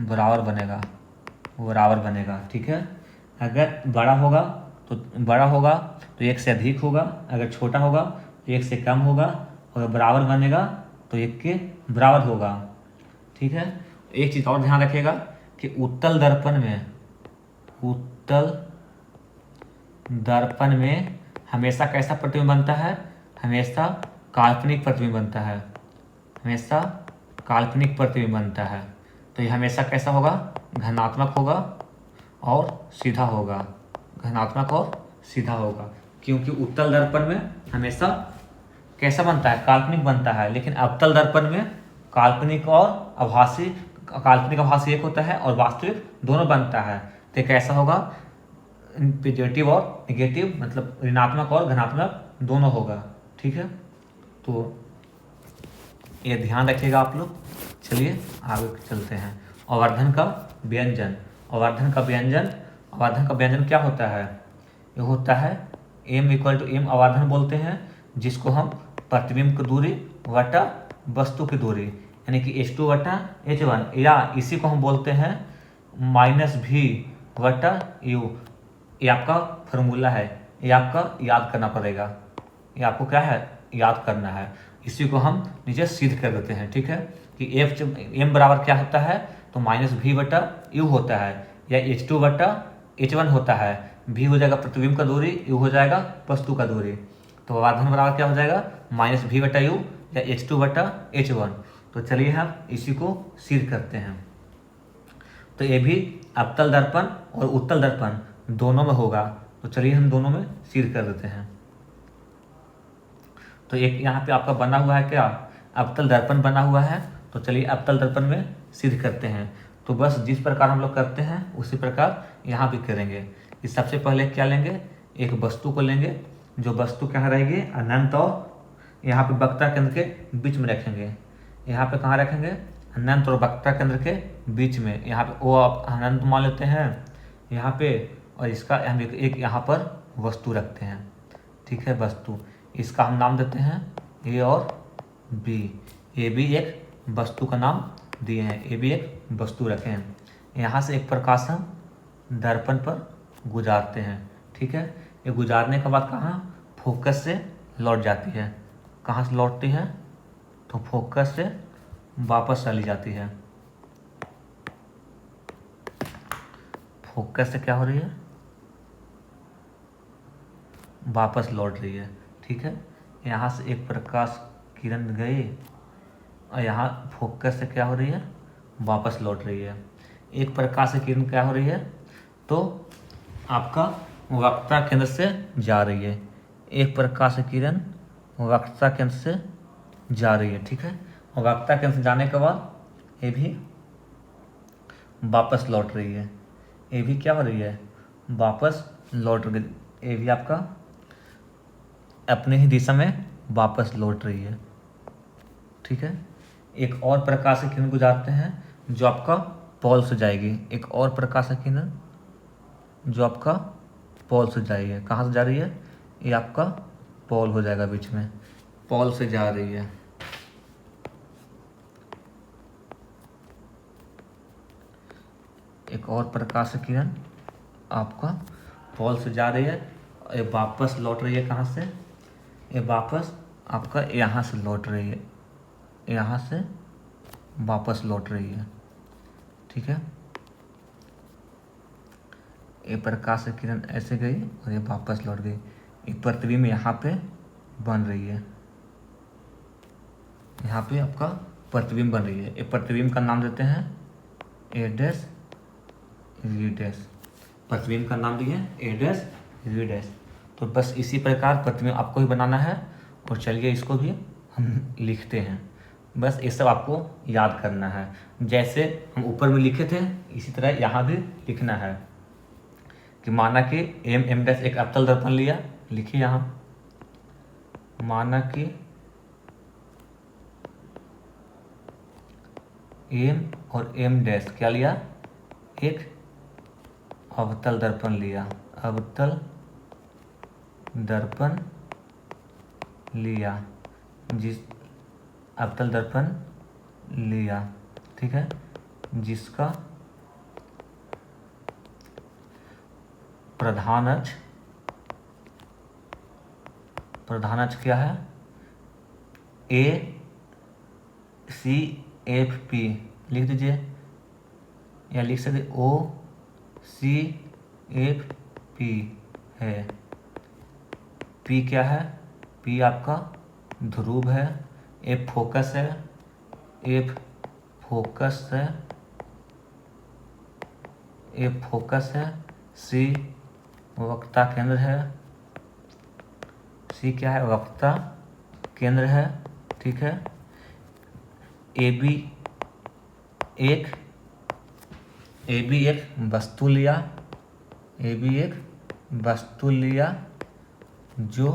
बराबर बनेगा, बराबर बनेगा। ठीक है। अगर बड़ा होगा तो एक से अधिक होगा, अगर छोटा होगा तो एक से कम होगा, अगर बराबर बनेगा तो एक के बराबर होगा। ठीक है। एक चीज़ और ध्यान रखिएगा कि उत्तल दर्पण में हमेशा कैसा प्रतिबिंब बनता है, हमेशा काल्पनिक प्रतिबिंब बनता है, हमेशा काल्पनिक प्रतिबिंब बनता है। तो ये हमेशा कैसा होगा, धनात्मक होगा और सीधा होगा, धनात्मक और सीधा होगा, क्योंकि उत्तल दर्पण में हमेशा कैसा बनता है, काल्पनिक बनता है। लेकिन अवतल दर्पण में काल्पनिक और आभासी, काल्पनिक आभासी एक होता है और वास्तविक दोनों बनता है। तो कैसा होगा, पॉजिटिव और नेगेटिव, मतलब ऋणात्मक और धनात्मक दोनों होगा। ठीक है, तो ये ध्यान रखिएगा आप लोग। चलिए आगे चलते हैं। आवर्धन का व्यंजन, आवर्धन का व्यंजन, आवर्धन का व्यंजन क्या होता है, ये होता है m इक्वल टू m आवर्धन बोलते हैं, जिसको हम प्रतिबिंब की दूरी वटा वस्तु की दूरी यानी कि h2 वटा h1, या इसी को हम बोलते हैं -v वटा u। ये आपका फॉर्मूला है, ये आपका याद करना पड़ेगा, ये आपको क्या है, याद करना है। इसी को हम नीचे सिद्ध कर देते हैं। ठीक है, कि m बराबर क्या होता है, तो -v वटा u होता है, या h2 वटा h1 होता है। v हो जाएगा प्रतिबिंब का दूरी, u हो जाएगा वस्तु का दूरी। तो आवर्धन बराबर क्या हो जाएगा, -v वटा u या h2 वटा h1। तो चलिए हम इसी को सिद्ध करते हैं। तो ये भी अवतल दर्पण और उत्तल दर्पण दोनों में होगा। तो चलिए हम दोनों में सिद्ध कर देते हैं। तो एक यहाँ पे आपका बना हुआ है क्या, अवतल दर्पण बना हुआ है। तो चलिए अवतल दर्पण में सिद्ध करते हैं। तो बस जिस प्रकार हम लोग करते हैं उसी प्रकार यहाँ भी करेंगे। कि सबसे पहले क्या लेंगे, एक वस्तु को लेंगे, जो वस्तु कहाँ रहेगी, अनंत और यहाँ पे वक्रता केंद्र के बीच में रखेंगे। यहाँ पे कहाँ रखेंगे, अनंत और वक्रता केंद्र के बीच में। यहाँ पे ओ आप अनंत मान लेते हैं यहाँ पे, और इसका हम एक यहाँ पर वस्तु रखते हैं। ठीक है, वस्तु, इसका हम नाम देते हैं ए और बी। ए भी एक वस्तु का नाम दिए हैं, ए भी एक वस्तु रखे हैं। यहाँ से एक प्रकाश हम दर्पण पर गुजारते हैं। ठीक है, ये गुजारने के बाद कहाँ, फोकस से लौट जाती है। कहाँ से लौटती है, तो फोकस से वापस चली जाती है। फोकस से क्या हो रही है, वापस लौट रही है। ठीक है, यहाँ से एक प्रकाश किरण गई और यहाँ फोकस से क्या हो रही है, वापस लौट रही है। एक प्रकाश से किरण क्या हो रही है, तो आपका वक्रता केंद्र से जा रही है। एक प्रकाश से किरण वक्रता केंद्र से जा रही है। ठीक है, और वक्रता केंद्र से जाने के बाद ये भी वापस लौट रही है। ये भी क्या हो रही है, वापस लौट रही है। ये भी आपका अपने ही दिशा में वापस लौट रही है। ठीक है, एक और प्रकाश की किरण गुजारते हैं जो आपका पोल से जाएगी। एक और प्रकाश की किरण जो आपका पोल से जाएगी। कहाँ से जा रही है, ये आपका पोल हो जाएगा, बीच में पोल से जा रही है। एक और प्रकाश की किरण आपका पोल से जा रही है, ये वापस लौट रही है। कहाँ से, ये वापस आपका यहाँ से लौट रही है, यहाँ से वापस लौट रही है। ठीक है, ये प्रकाश की किरण ऐसे गई और ये वापस लौट गई। एक प्रतिबिंब यहाँ पे बन रही है, यहाँ पे आपका प्रतिबिंब बन रही है। एक प्रतिबिंब का नाम देते हैं ए डैश वी डैश। प्रतिबिंब का नाम दिए ए डैश वी डैश। तो बस इसी प्रकार प्रतिबिंब आपको ही बनाना है। और चलिए इसको भी हम लिखते हैं। बस ये सब आपको याद करना है। जैसे हम ऊपर में लिखे थे इसी तरह यहाँ भी लिखना है। कि माना कि एम डैश एक अवतल दर्पण लिया, लिखिए यहाँ, माना कि एम और एम डैश क्या लिया, एक अवतल दर्पण लिया, अवतल दर्पण लिया, जिस अवतल दर्पण लिया। ठीक है, जिसका प्रधान अक्ष क्या है, ए सी एफ पी लिख दीजिए, या लिख सकते ओ सी एफ पी है। पी क्या है, पी आपका ध्रुव है, एफ फोकस है, एफ फोकस है, एफ फोकस है, सी वक्रता केंद्र है, सी क्या है, वक्रता केंद्र है, ठीक है। ए बी एक वस्तु लिया, ए बी एक वस्तु लिया जो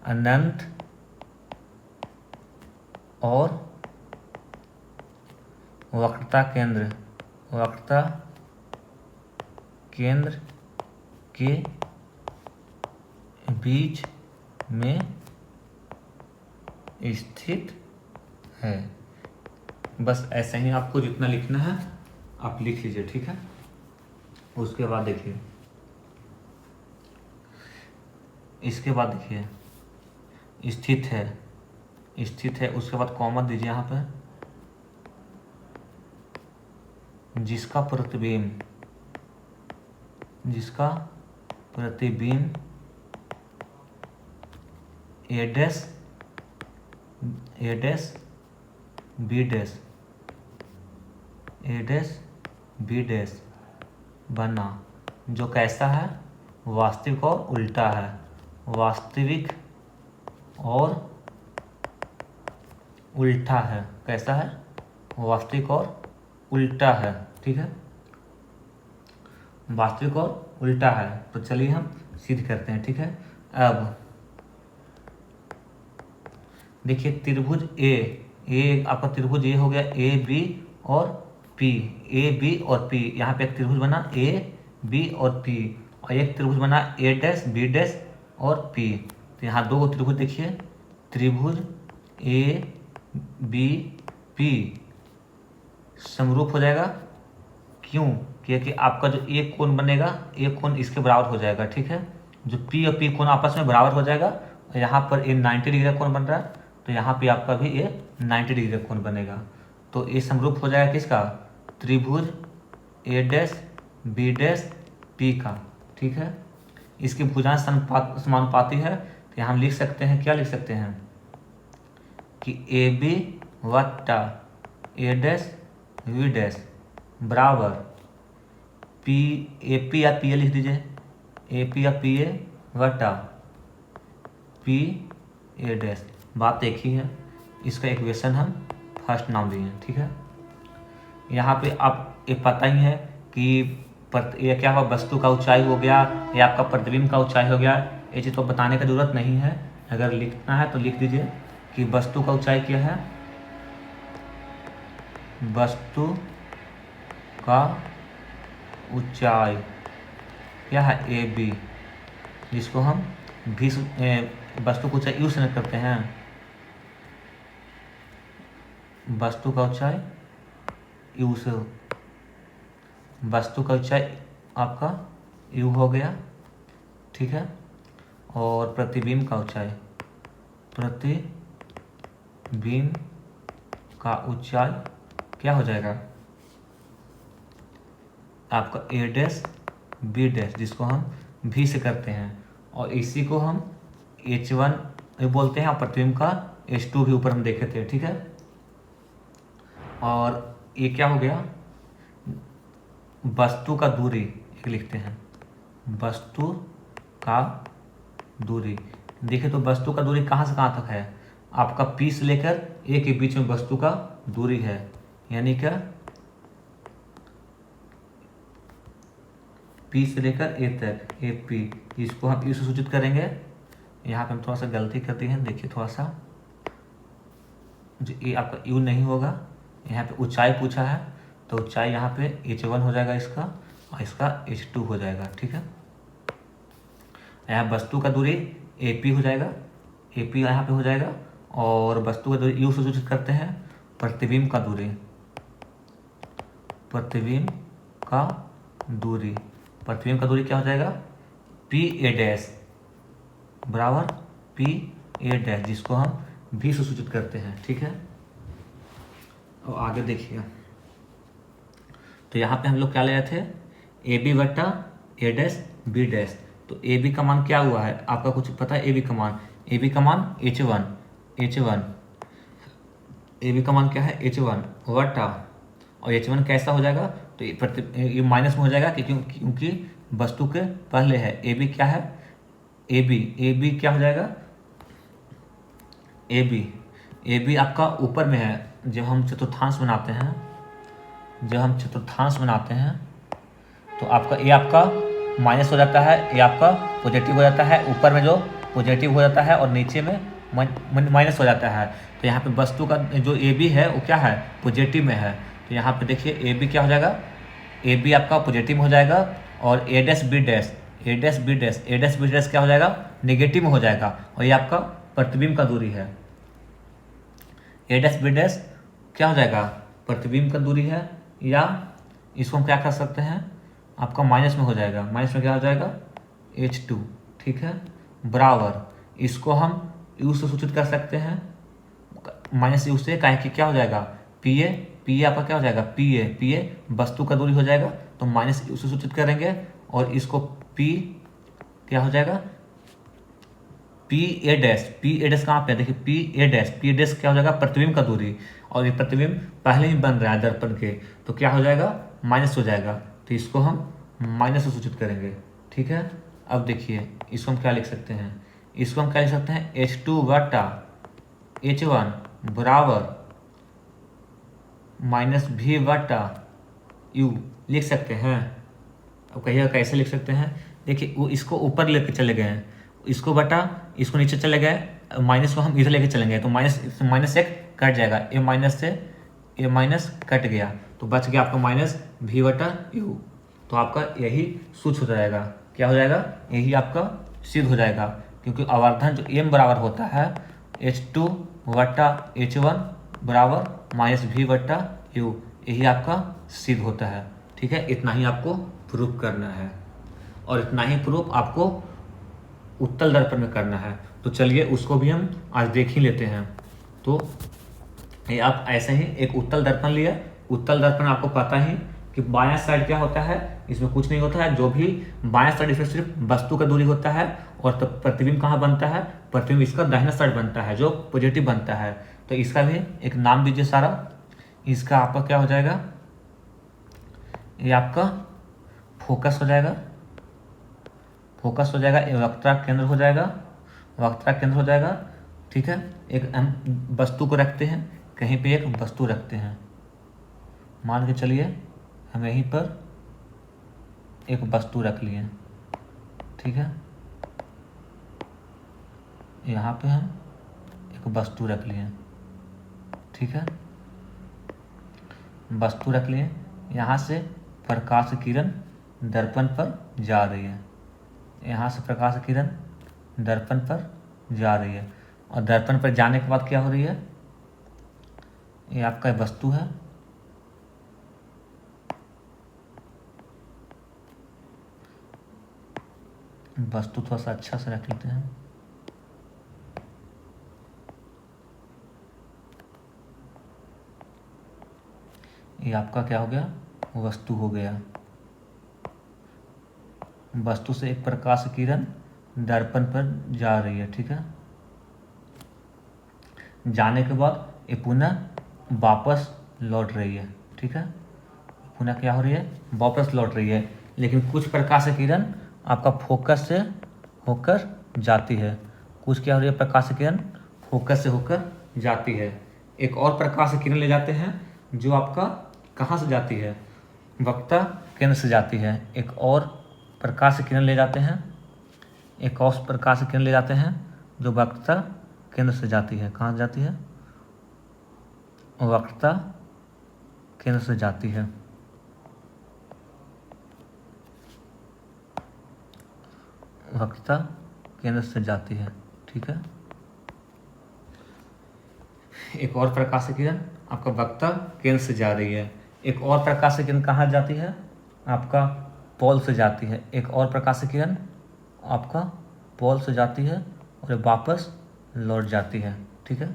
अनंत और वक्रता केंद्र के बीच में स्थित है। बस ऐसे ही आपको जितना लिखना है आप लिख लीजिए, ठीक है। उसके बाद देखिए, इसके बाद देखिए स्थित है, उसके बाद कॉमा दीजिए यहाँ पे, जिसका प्रतिबिंब ए डैश बी डैश बना, जो कैसा है, वास्तविक और उल्टा है, वास्तविक और उल्टा है, कैसा है, वास्तविक और उल्टा है, ठीक है, वास्तविक और उल्टा है। तो चलिए हम सिद्ध करते हैं, ठीक है। अब देखिए त्रिभुज ए आपका त्रिभुज ए हो गया, ए बी और पी, ए बी और पी, यहाँ पे एक त्रिभुज बना ए बी और पी, और एक त्रिभुज बना ए डैश बी डैश और पी। तो यहाँ दो त्रिभुज देखिए, त्रिभुज ए बी पी समरूप हो जाएगा, क्यों, क्योंकि आपका जो एक कोण बनेगा, एक कोण इसके बराबर हो जाएगा, ठीक है। जो पी और पी कोण आपस में बराबर हो जाएगा, और यहाँ पर ये 90 डिग्री का कोण बन रहा है, तो यहाँ पे आपका भी ये 90 डिग्री का कोण बनेगा। तो ये समरूप हो जाएगा किसका, त्रिभुज ए डैश बी डैश पी का, ठीक है। इसकी भुजाएं समानुपाती है, तो यहाँ हम लिख सकते हैं, क्या लिख सकते हैं कि ए बी वट्टा ए डैश वी डैश बराबर पी ए पी या पी ए लिख दीजिए, ए पी या पी ए वट्टा पी ए डैश, बात एक ही है। इसका इक्वेशन हम फर्स्ट नाम दिए हैं, ठीक है। यहाँ पे आप ये पता ही है कि ये क्या हुआ, वस्तु का ऊंचाई हो गया, या आपका प्रतिबिंब का ऊंचाई हो गया, ये चीज़ तो बताने की जरूरत नहीं है। अगर लिखना है तो लिख दीजिए कि वस्तु का ऊंचाई क्या है, वस्तु का ऊंचाई क्या है, ए बी, जिसको हम भी वस्तु का ऊंचाई यू से करते हैं, वस्तु का ऊंचाई यू से, वस्तु का ऊंचाई आपका यू हो गया, ठीक है। और प्रतिबिंब का ऊंचाई, प्रतिबिंब का ऊंचाई क्या हो जाएगा आपका ए डैश बी डैश, जिसको हम भी से करते हैं, और इसी को हम H1 बोलते हैं, और प्रतिबिंब का H2 भी ऊपर हम देखे थे, ठीक है। और ये क्या हो गया, वस्तु का दूरी एक लिखते हैं, वस्तु का दूरी। देखिए तो वस्तु का दूरी कहाँ से कहाँ तक है, आपका P से लेकर A के बीच में वस्तु का दूरी है, यानी क्या P से लेकर A तक, ए पी, इसको हम यू से सूचित करेंगे। यहाँ पे हम थोड़ा सा गलती करते हैं, देखिए थोड़ा सा, जो ये आपका यू नहीं होगा, यहाँ पे ऊंचाई पूछा है, तो ऊंचाई यहाँ पे H1 हो जाएगा इसका, और इसका H2 हो जाएगा, ठीक है। यहाँ वस्तु का दूरी AP हो जाएगा, AP यहाँ पे हो जाएगा, और वस्तु का दूरी यू से सूचित करते हैं, प्रतिबिंब का दूरी, प्रतिबिंब का दूरी, प्रतिबिंब का दूरी क्या हो जाएगा, पी ए डैश बराबर पी ए डैश, जिसको हम भी से सूचित करते हैं, ठीक है। और आगे देखिए, तो यहाँ पे हम लोग क्या ले रहे थे, ए बी बट्टा ए डैश बी डैश। तो ए बी का मान क्या हुआ है, आपका कुछ पता है, ए बी का मान H1, ए बी का मान क्या है H1 वटा, और H1 कैसा हो जाएगा, तो ये माइनस में हो जाएगा क्योंकि वस्तु के पहले है। ए बी क्या है, ए बी क्या हो जाएगा, ए बी आपका ऊपर में है। जब हम चतुर्थांश बनाते हैं तो आपका ए आपका माइनस हो जाता है, ए आपका पॉजिटिव हो जाता है, ऊपर में जो पॉजिटिव हो जाता है और नीचे में माइनस हो जाता है। तो यहाँ पे वस्तु का जो ए बी है वो क्या है, पॉजिटिव में है। तो यहाँ पे देखिए ए बी क्या हो जाएगा, ए बी आपका पॉजिटिव हो जाएगा, और ए डैश बी डैश क्या हो जाएगा, नेगेटिव में हो जाएगा, और ये आपका प्रतिबिंब का दूरी है। ए डैश बी डैश क्या हो जाएगा, प्रतिबिंब का दूरी है, या इसको हम क्या कर सकते हैं, आपका माइनस में हो जाएगा। माइनस में क्या हो जाएगा, H2, ठीक है, बराबर इसको हम यू से सूचित कर सकते हैं, माइनस यू से, काहे कि क्या हो जाएगा, पी ए आपका क्या हो जाएगा, पी ए वस्तु का दूरी हो जाएगा, तो माइनस यू से सूचित करेंगे, और इसको पी क्या हो जाएगा, पी ए डैश कहाँ पे है, देखिए पी ए डैश क्या हो जाएगा, प्रतिबिंब का दूरी, और ये प्रतिबिंब पहले ही बन रहा है दर्पण के, तो क्या हो जाएगा, माइनस हो जाएगा, तो इसको हम माइनस से सूचित करेंगे, ठीक है। अब देखिए इसको हम क्या लिख सकते हैं, H2 बटा H1 बराबर माइनस भी बटा यू लिख सकते हैं। अब कहिएगा कैसे लिख सकते हैं, देखिए वो इसको ऊपर लेके चले गए हैं, इसको बटा इसको नीचे चले गए, माइनस को हम इधर लेके चलेंगे, तो माइनस एक कट जाएगा, ए माइनस कट गया, तो बच गया आपका माइनस भी बटा यू। तो आपका यही सूत्र हो जाएगा, क्या हो जाएगा, यही आपका सिद्ध हो जाएगा, क्योंकि आवर्धन जो एम बराबर होता है H2 बटा H1 बराबर माइनस भी बटा यू, यही आपका सिद्ध होता है, ठीक है। इतना ही आपको प्रूफ करना है, और इतना ही प्रूफ आपको उत्तल दर्पण में करना है। तो चलिए उसको भी हम आज देख ही लेते हैं। तो ये आप ऐसे ही एक उत्तल दर्पण लिया, उत्तल दर्पण आपको पता ही कि बायां साइड क्या होता है, इसमें कुछ नहीं होता है, जो भी बायां साइड इसमें सिर्फ वस्तु का दूरी होता है, और तो प्रतिबिंब कहाँ बनता है, प्रतिबिंब इसका दाहिना साइड बनता है जो पॉजिटिव बनता है। तो इसका भी एक नाम दीजिए सारा, इसका आपका क्या हो जाएगा, ये आपका फोकस हो जाएगा, ये वक्ता केंद्र हो जाएगा, ठीक है। एक हम वस्तु को रखते हैं, कहीं पे एक वस्तु रखते हैं, मान के चलिए हम यहीं पर एक वस्तु रख लिए, ठीक है, यहाँ पे हम एक वस्तु रख लिए, ठीक है, वस्तु रख लिए, यहाँ से प्रकाश किरण दर्पण पर जा रही है, यहाँ से प्रकाश किरण दर्पण पर जा रही है, और दर्पण पर जाने के बाद क्या हो रही है, ये आपका वस्तु है, वस्तु थोड़ा सा अच्छा से रख लेते हैं, ये आपका क्या हो गया, वस्तु हो गया। वस्तु से एक प्रकाश किरण दर्पण पर जा रही है, ठीक है, जाने के बाद ये पुनः वापस लौट रही है, ठीक है, पुनः क्या हो रही है, वापस लौट रही है, लेकिन कुछ प्रकाश किरण आपका फोकस से होकर जाती है, कुछ क्या हो रही है, प्रकाश किरण फोकस से होकर जाती है। एक और प्रकाश किरण ले जाते हैं जो आपका कहाँ से जाती है, वक्ता केंद्र से जाती है। एक और प्रकाश किरण ले जाते हैं, जो वक्ता केंद्र से जाती है, कहाँ जाती है, वक्ता केंद्र से जाती है, वक्ता केंद्र से जाती है, ठीक है। एक और प्रकाश किरण आपका वक्ता केंद्र से जा रही है, एक और प्रकाश किरण कहाँ जाती है, आपका पोल से जाती है, एक और प्रकाश किरण आपका पोल से जाती है और वापस लौट जाती है, ठीक है,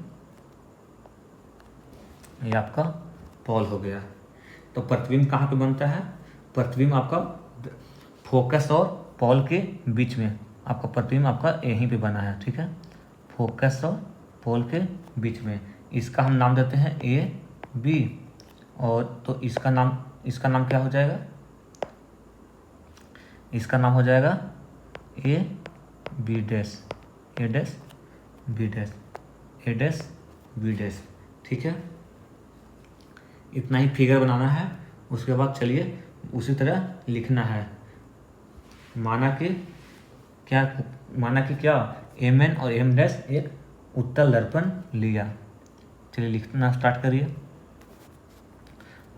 ये आपका पोल हो गया। तो प्रतिबिंब कहाँ पे बनता है, प्रतिबिंब आपका फोकस और पोल के बीच में, आपका प्रतिबिंब आपका यहीं पे बना है, ठीक है, फोकस और पोल के बीच में। इसका हम नाम देते हैं ए बी, और तो इसका नाम क्या हो जाएगा, इसका नाम हो जाएगा A B dash, A dash B dash, A dash B dash. ठीक है, इतना ही फिगर बनाना है। उसके बाद चलिए उसी तरह लिखना है। माना कि क्या एम एन और एम डैश एक उत्तल दर्पण लिया। चलिए लिखना स्टार्ट करिए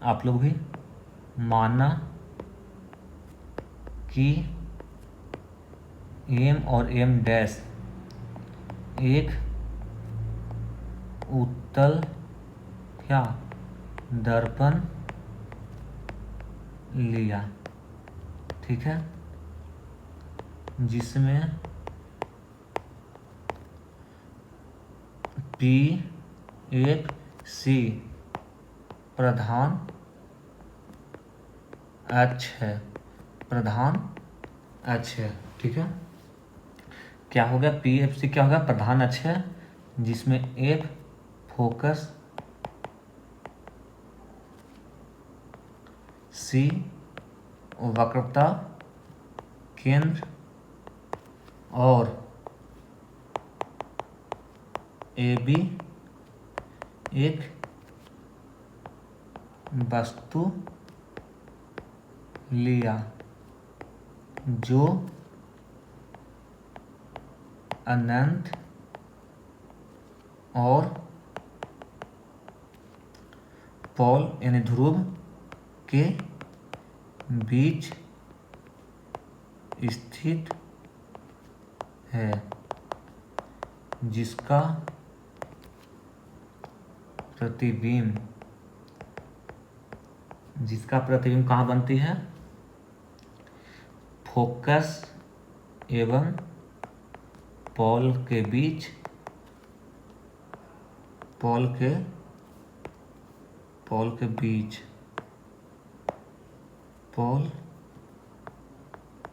आप लोग भी। माना कि एम और एम डैश एक उत्तल क्या दर्पण लिया। ठीक है, जिसमें पी एक सी प्रधान अक्ष है, प्रधान अक्ष है। ठीक है, क्या हो गया, पी एफ सी क्या हो गया, प्रधान अक्ष है, जिसमें एफ फोकस, सी वक्रता केंद्र और ए बी एक वस्तु लिया जो अनंत और पोल यानी ध्रुव के बीच स्थित है, जिसका प्रतिबिंब कहाँ बनती है, फोकस एवं पोल के बीच, पोल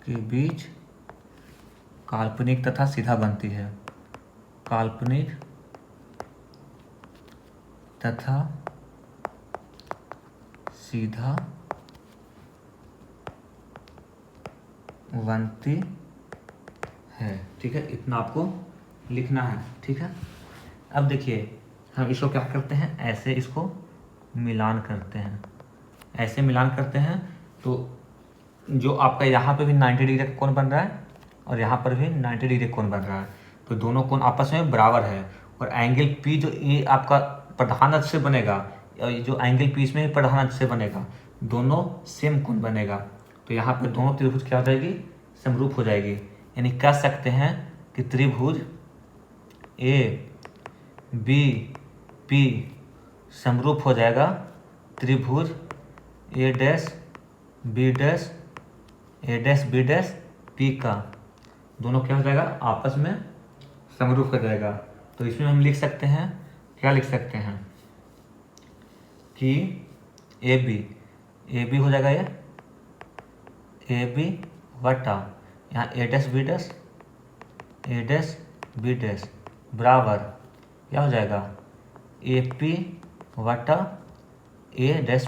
के बीच काल्पनिक तथा सीधा बनती है, काल्पनिक तथा सीधा बनती है। ठीक है, इतना आपको लिखना है। ठीक है, अब देखिए हम इसको क्या करते हैं, ऐसे इसको मिलान करते हैं, ऐसे मिलान करते हैं तो जो आपका यहाँ पे भी 90 डिग्री का कोण बन रहा है और यहाँ पर भी 90 डिग्री का कोण बन रहा है, तो दोनों कोण आपस में बराबर है। और एंगल पी जो ये आपका प्रधान अक्ष से बनेगा, और ये जो एंगल पी इसमें प्रधान अक्ष से बनेगा, दोनों सेम कोण बनेगा। तो यहाँ पर दोनों त्रिभुज क्या हो जाएगी, समरूप हो जाएगी। यानी कह सकते हैं कि त्रिभुज ए बी पी समरूप हो जाएगा त्रिभुज ए dash B dash, A dash B dash P का। दोनों क्या हो जाएगा, आपस में समरूप हो जाएगा। तो इसमें हम लिख सकते हैं, क्या लिख सकते हैं कि ए बी हो जाएगा, ये ए बी वटा यहाँ ए डैश बी डैश बराबर क्या हो जाएगा, ए पी वटा ए डैश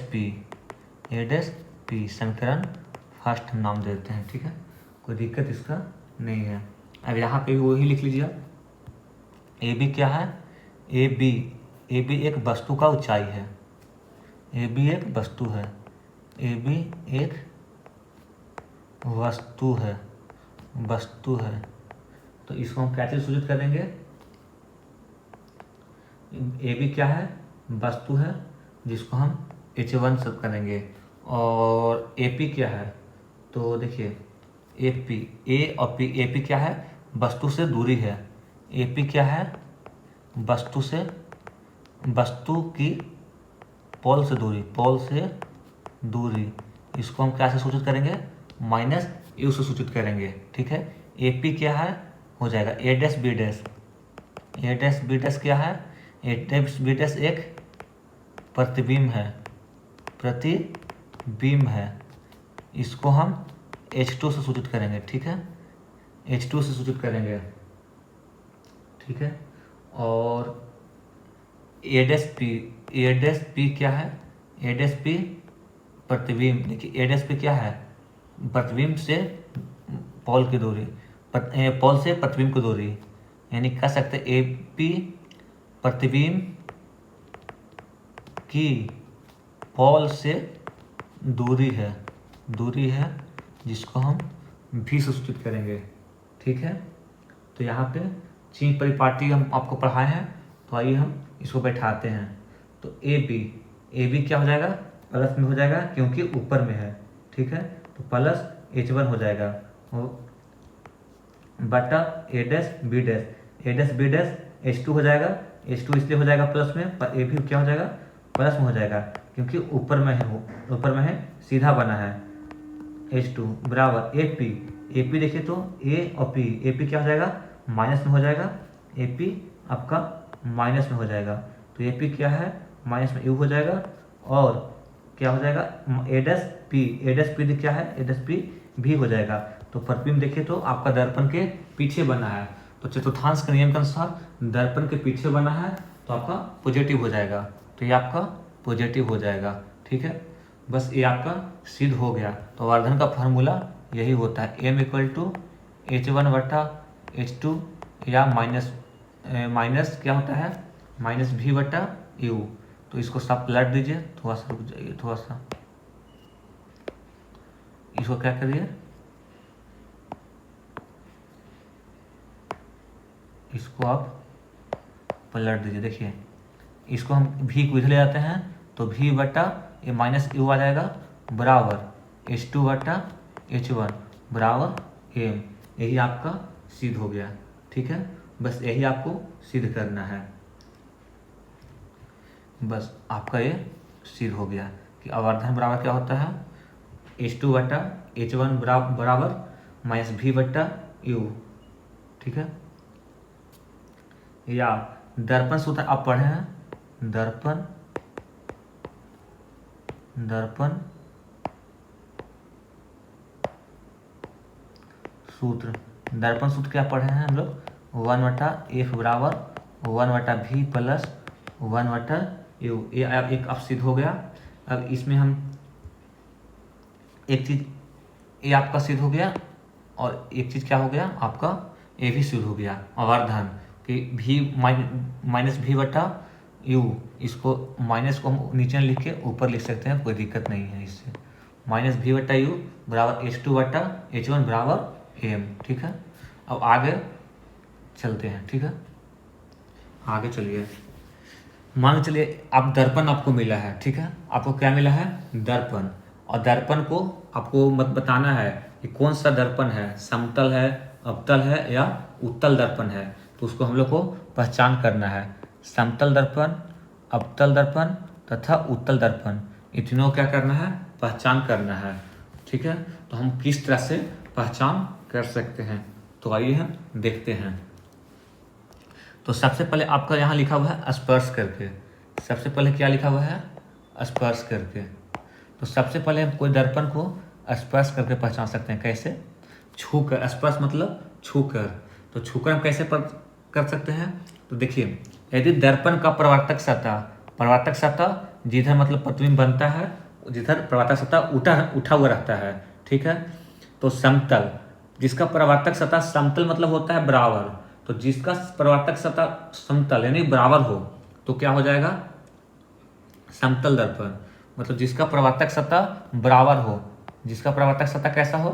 पी। समीकरण फर्स्ट हम नाम देते हैं। ठीक है, कोई दिक्कत इसका नहीं है। अब यहाँ पे भी वही लिख लीजिए। ए बी क्या है, ए बी एक वस्तु का ऊंचाई है, ए बी एक वस्तु है, ए बी एक वस्तु है। तो इसको हम कैसे सूचित करेंगे, ए बी क्या है, वस्तु है, जिसको हम H1 सब करेंगे। और ए पी क्या है, तो देखिए ए पी, ए और पी, ए पी क्या है, वस्तु से दूरी है, ए पी क्या है, वस्तु की पोल से दूरी, इसको हम कैसे सूचित करेंगे, माइनस यू से सूचित करेंगे। ठीक है, ए पी क्या है, हो जाएगा ए डैश बी डैश, क्या है, ए डैश बी डैश एक प्रतिबिंब है, इसको हम H2 से सूचित करेंगे। ठीक है, H2 से सूचित करेंगे। ठीक है, और ए dash P, A dash P क्या है, ए डैश पी प्रतिबिंब, देखिए ए डैश पी क्या है, प्रतिबिंब से पॉल की दूरी, पॉल से प्रतिबिंब की दूरी, यानी कह सकते ए पी प्रतिबिंब की पॉल से दूरी है जिसको हम भी सूचित करेंगे। ठीक है, तो यहाँ पे चीन परिपाटी हम आपको पढ़ाए हैं, तो आइए हम इसको बैठाते हैं। तो ए बी क्या हो जाएगा, प्लस में हो जाएगा क्योंकि ऊपर में है। ठीक है, तो प्लस H1 हो जाएगा बटा ए डैश बी डैश H2 हो जाएगा। H2 इसलिए हो जाएगा प्लस में, पर ए भी क्या हो जाएगा, प्लस में हो जाएगा क्योंकि ऊपर में है सीधा बना है। H2 बराबर ए पी देखिए तो ए और पी, ए पी क्या हो जाएगा, माइनस में हो जाएगा, ए पी आपका माइनस में हो जाएगा, तो ए पी क्या है, माइनस में यू हो जाएगा, और क्या हो जाएगा, ए डैश पी क्या है, ए डैश पी भी हो जाएगा। तो प्रतिबिंब देखिए तो आपका दर्पण के पीछे बना है, तो चतुर्थांश के नियम के अनुसार दर्पण के पीछे बना है तो आपका पॉजिटिव हो जाएगा, तो ये आपका पॉजिटिव हो जाएगा। ठीक है, बस ये आपका सिद्ध हो गया। तो आवर्धन का फार्मूला यही होता है, एम इक्वल टू H1 बटा H2 या माइनस क्या होता है, माइनस भी बटा यू। तो इसको सब पलट दीजिए, थोड़ा सा रुक जाइए, थोड़ा सा इसको क्या करिए, इसको आप पलट दीजिए। देखिए इसको हम भी को इधर ले जाते हैं तो भी बटा ये माइनस यू आ जाएगा बराबर H2 बटा H1 बराबर एम। यही आपका सिद्ध हो गया। ठीक है, बस यही आपको सिद्ध करना है, बस आपका ये सिद्ध हो गया कि आवर्धन बराबर क्या होता है, H2 बटा H1 बराबर माइनस भी बटा यू। ठीक है, या दर्पण सूत्र आप पढ़े हैं, दर्पण सूत्र क्या पढ़े हैं हम लोग, 1/f बराबर 1/v प्लस 1/u। ये एक अब सिद्ध हो गया। अब इसमें हम एक चीज, ये आपका सिद्ध हो गया, और एक चीज क्या हो गया आपका, ये भी सिद्ध हो गया आवर्धन कि भी माइनस भी बटा यू, इसको माइनस को हम नीचे लिख के ऊपर लिख सकते हैं, कोई दिक्कत नहीं है इससे। माइनस भी बटा यू बराबर H2 बटा H1 बराबर एम। ठीक है, अब आगे चलते हैं। ठीक है, आगे चलिए, मान चलिए आप दर्पण आपको मिला है। ठीक है, आपको क्या मिला है, दर्पण, और दर्पण को आपको मत बताना है कि कौन सा दर्पण है, समतल है, अवतल है या उत्तल दर्पण है। तो उसको हम लोग को पहचान करना है, समतल दर्पण, अवतल दर्पण तथा उत्तल दर्पण, इन तीनों क्या करना है, पहचान करना है। ठीक है, तो हम किस तरह से पहचान कर सकते हैं, तो आइए हम देखते हैं। तो सबसे पहले आपका यहाँ लिखा हुआ है स्पर्श करके, सबसे पहले क्या लिखा हुआ है, स्पर्श करके। तो सबसे पहले हम कोई दर्पण को स्पर्श करके पहचान सकते हैं, कैसे, छू कर, स्पर्श मतलब छू कर। तो छूकर हम कैसे कर सकते हैं, तो देखिए यदि दर्पण का प्रवर्तक सतह जिधर मतलब प्रतिबिंब बनता है, जिधर प्रवर्तक सतह उठा हुआ रहता है। ठीक है, तो समतल, जिसका प्रवर्तक सतह समतल मतलब होता है बराबर, तो जिसका प्रवर्तक सतह समतल यानी बराबर हो तो क्या हो जाएगा, समतल दर्पण। मतलब जिसका प्रवर्तक सतह बराबर हो, जिसका प्रवर्तक सतह कैसा हो,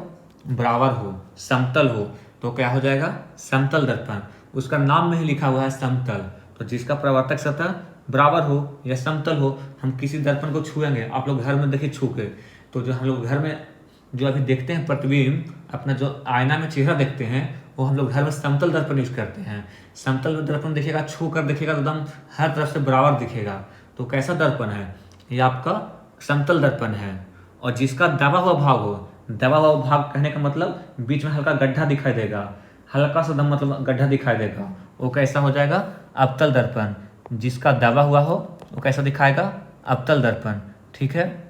बराबर हो, समतल हो, तो क्या हो जाएगा, समतल दर्पण। उसका नाम में ही लिखा हुआ है समतल। तो जिसका प्रवर्तक सतह बराबर हो या समतल हो, हम किसी दर्पण को छुएंगे, आप लोग घर में देखिए छू के, तो जो हम लोग घर में जो अभी देखते हैं प्रतिबिंब, अपना जो आईना में चेहरा देखते हैं, वो हम लोग घर में समतल दर्पण यूज करते हैं। समतल दर्पण देखिएगा, छू कर देखिएगा तो एकदम हर तरफ से बराबर दिखेगा, तो कैसा दर्पण है, ये आपका समतल दर्पण है। और जिसका दबा हुआ भाग हो, दबा हुआ भाग कहने का मतलब बीच में हल्का गड्ढा दिखाई देगा, हल्का सा दम मतलब गड्ढा दिखाई देगा, वो कैसा हो जाएगा, अवतल दर्पण। जिसका दबा हुआ हो वो कैसा दिखाएगा, अवतल दर्पण। ठीक है,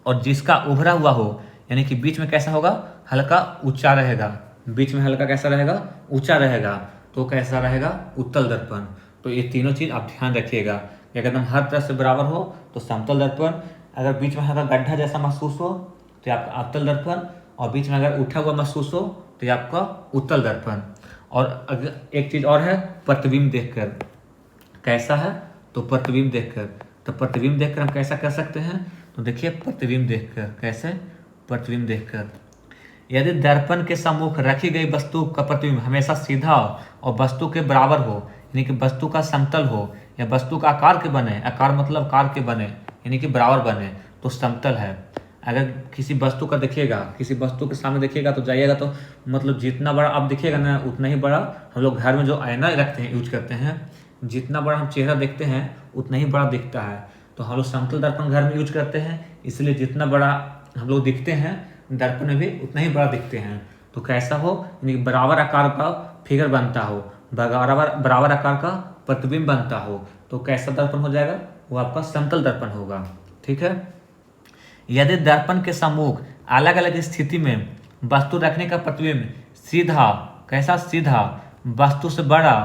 और जिसका उभरा हुआ हो यानी कि बीच में कैसा होगा, हल्का ऊंचा रहेगा, बीच में हल्का कैसा रहेगा, ऊंचा रहेगा, तो कैसा रहेगा, उत्तल दर्पण। तो ये तीनों चीज़ आप ध्यान रखिएगा कि अगर एकदम हर तरह से बराबर हो तो समतल दर्पण, अगर बीच में हल्का गड्ढा जैसा महसूस हो तो ये आपका अवतल दर्पण, और बीच में अगर उठा हुआ महसूस हो तो ये आपका उत्तल दर्पण। और अगर एक चीज़ और है, प्रतिबिंब देखकर। कैसा है? तो प्रतिबिंब देखकर। तो प्रतिबिंब देखकर हम कैसा कर सकते हैं? तो देखिए प्रतिबिंब देखकर कैसे, प्रतिबिंब देखकर यदि दर्पण के सम्मुख रखी गई वस्तु का प्रतिबिंब हमेशा सीधा और वस्तु के बराबर हो, यानी कि वस्तु का समतल हो, या वस्तु का आकार के बने, आकार मतलब कार के बने यानी कि बराबर बने, तो समतल है। अगर किसी वस्तु का देखिएगा, किसी वस्तु के सामने देखिएगा तो जाइएगा तो मतलब जितना बड़ा आप देखिएगा ना उतना ही बड़ा, हम लोग घर में जो आईना रखते हैं यूज करते हैं, जितना बड़ा हम चेहरा देखते हैं उतना ही बड़ा दिखता है। तो हम लोग समतल दर्पण घर में यूज करते हैं, इसलिए जितना बड़ा हम लोग दिखते हैं दर्पण में भी उतना ही बड़ा दिखते हैं। तो कैसा हो, यानी बराबर आकार का फिगर बनता हो, बराबर आकार का प्रतिबिंब बनता हो, तो कैसा दर्पण हो जाएगा? वो आपका समतल दर्पण होगा। ठीक है। यदि दर्पण के सम्मुख अलग अलग स्थिति में वस्तु रखने का प्रतिबिंब सीधा, कैसा सीधा, वस्तु से बड़ा,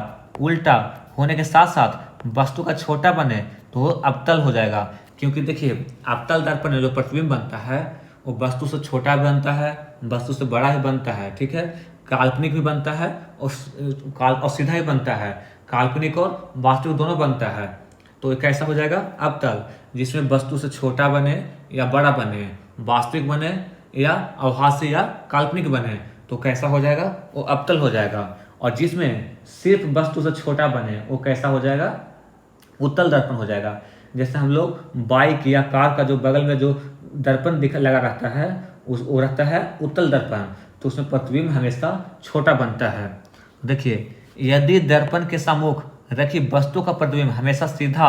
उल्टा होने के साथ साथ वस्तु का छोटा बने तो वो अवतल हो जाएगा। क्योंकि देखिए अवतल दर्पण में जो प्रतिबिंब बनता है वो वस्तु से छोटा भी बनता है, वस्तु से बड़ा ही बनता है। ठीक है। काल्पनिक भी बनता है और सीधा भी बनता है, काल्पनिक और वास्तविक दोनों बनता है। तो कैसा हो जाएगा? अवतल, जिसमें वस्तु से छोटा बने या बड़ा बने, वास्तविक बने या आभासी या काल्पनिक बने, तो कैसा हो जाएगा? वो अवतल हो जाएगा। और जिसमें सिर्फ वस्तु से छोटा बने वो कैसा हो जाएगा? उत्तल दर्पण हो जाएगा। जैसे हम लोग बाइक या कार का जो बगल में जो दर्पण लगा रहता है वो रहता है उत्तल दर्पण, तो उसमें प्रतिबिंब हमेशा छोटा बनता है। देखिए यदि दर्पण के सम्मुख रखी वस्तु का प्रतिबिंब हमेशा सीधा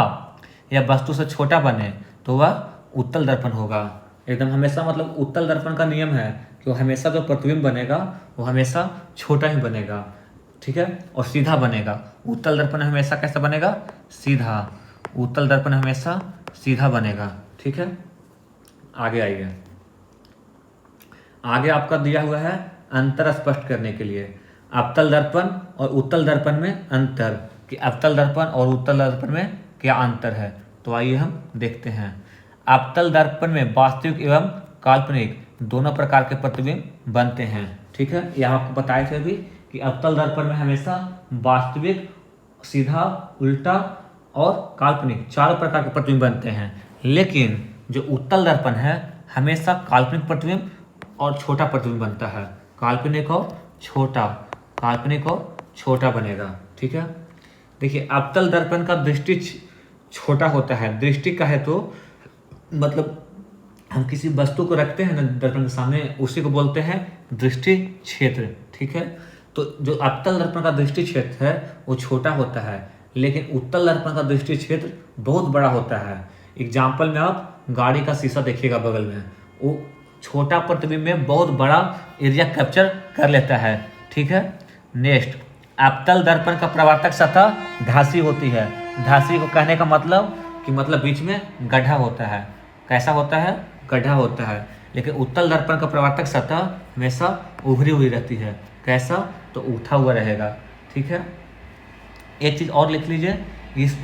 या वस्तु से छोटा बने तो वह उत्तल दर्पण होगा। एकदम हमेशा मतलब उत्तल दर्पण का नियम है कि वो हमेशा जो प्रतिबिंब बनेगा वो हमेशा छोटा ही बनेगा। ठीक है। और सीधा बनेगा। उत्तल दर्पण हमेशा कैसा बनेगा? सीधा। उत्तल दर्पण हमेशा सीधा बनेगा। ठीक है। आगे आइए। आगे आपका दिया हुआ है अंतर स्पष्ट करने के लिए अवतल दर्पण और उत्तल दर्पण में अंतर, कि अवतल दर्पण और उत्तल दर्पण में क्या अंतर है। तो आइए हम देखते हैं। अवतल दर्पण में वास्तविक एवं काल्पनिक दोनों प्रकार के प्रतिबिंब बनते हैं। ठीक है। यह आपको बताए थे अभी कि अवतल दर्पण में हमेशा वास्तविक, सीधा, उल्टा और काल्पनिक चारों प्रकार के प्रतिबिंब बनते हैं। लेकिन जो उत्तल दर्पण है हमेशा काल्पनिक प्रतिबिंब और छोटा प्रतिबिंब बनता है। काल्पनिक और छोटा, काल्पनिक और छोटा बनेगा। ठीक है। देखिए अवतल दर्पण का दृष्टि छोटा होता है। दृष्टि का है तो मतलब हम किसी वस्तु को रखते हैं ना दर्पण के सामने, उसी को बोलते हैं दृष्टि क्षेत्र। ठीक है। तो जो अवतल दर्पण का दृष्टि क्षेत्र है वो छोटा होता है, लेकिन उत्तल दर्पण का दृष्टि क्षेत्र बहुत बड़ा होता है। एग्जाम्पल में आप गाड़ी का शीशा देखिएगा बगल में, वो छोटा प्रतिबिंब में बहुत बड़ा एरिया कैप्चर कर लेता है। ठीक है। नेक्स्ट, अवतल दर्पण का प्रवर्तक सतह धासी होती है। धासी को कहने का मतलब कि मतलब बीच में गड्ढा होता है। कैसा होता है? गड्ढा होता है। लेकिन उत्तल दर्पण का प्रवर्तक सतह हमेशा उभरी हुई रहती है। कैसा? तो उठा हुआ रहेगा। ठीक है। एक चीज़ और लिख लीजिए,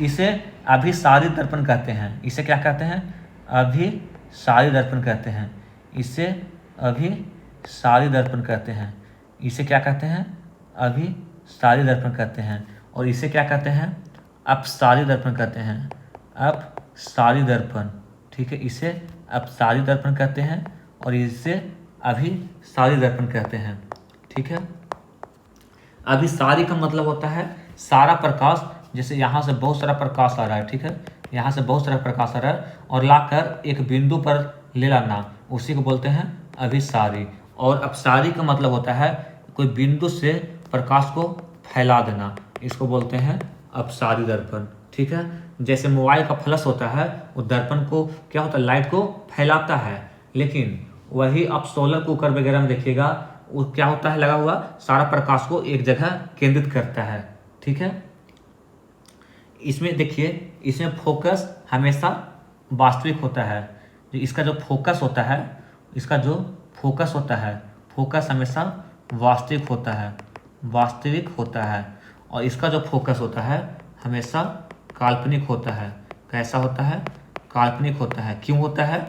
इसे अभिसारी दर्पण कहते हैं। इसे क्या कहते हैं? अभिसारी दर्पण कहते हैं। इसे अभिसारी दर्पण कहते हैं। इसे क्या कहते हैं? अभिसारी दर्पण कहते हैं। और इसे क्या कहते हैं? अपसारी दर्पण कहते हैं। अपसारी दर्पण। ठीक है। इसे अपसारी दर्पण कहते हैं और इसे अभिसारी दर्पण कहते हैं। ठीक है। अभिसारी का मतलब होता है सारा प्रकाश, जैसे यहाँ से बहुत सारा प्रकाश आ रहा है। ठीक है। यहाँ से बहुत सारा प्रकाश आ रहा है और लाकर एक बिंदु पर ले लाना, उसी को बोलते हैं अभिसारी। और अपसारी का मतलब होता है कोई बिंदु से प्रकाश को फैला देना, इसको बोलते हैं अपसारी दर्पण। ठीक है। जैसे मोबाइल का फ्लैश होता है वो दर्पण को क्या होता है? लाइट को फैलाता है। लेकिन वही आप सोलर कुकर वगैरह में देखिएगा वो क्या होता है? लगा हुआ सारा प्रकाश को एक जगह केंद्रित करता है। ठीक है। इसमें देखिए, इसमें फोकस हमेशा वास्तविक होता है। इसका जो फोकस होता है, इसका जो फोकस होता है, फोकस हमेशा वास्तविक होता है, वास्तविक होता है। और इसका जो फोकस होता है हमेशा काल्पनिक होता है। कैसा होता है? काल्पनिक होता है। क्यों होता है?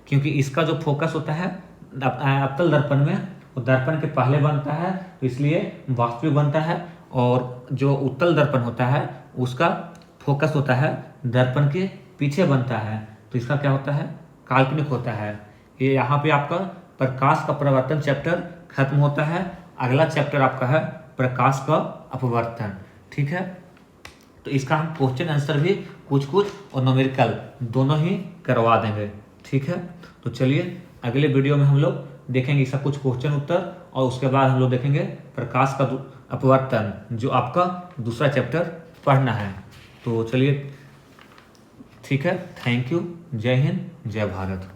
क्योंकि इसका जो फोकस होता है अवतल दर्पण में, वो दर्पण के पहले बनता है, तो इसलिए वास्तविक बनता है। और जो उत्तल दर्पण होता है उसका फोकस होता है दर्पण के पीछे बनता है, तो इसका क्या होता है? काल्पनिक होता है। ये यहाँ पे आपका प्रकाश का परावर्तन चैप्टर खत्म होता है। अगला चैप्टर आपका है प्रकाश का अपवर्तन। ठीक है, तो इसका हम क्वेश्चन आंसर भी कुछ और न्यूमेरिकल दोनों ही करवा देंगे। ठीक है, तो चलिए अगले वीडियो में हम लोग देखेंगे इसका कुछ क्वेश्चन उत्तर, और उसके बाद हम लोग देखेंगे प्रकाश का अपवर्तन, जो आपका दूसरा चैप्टर पढ़ना है। तो चलिए ठीक है, थैंक यू। जय हिंद, जय भारत।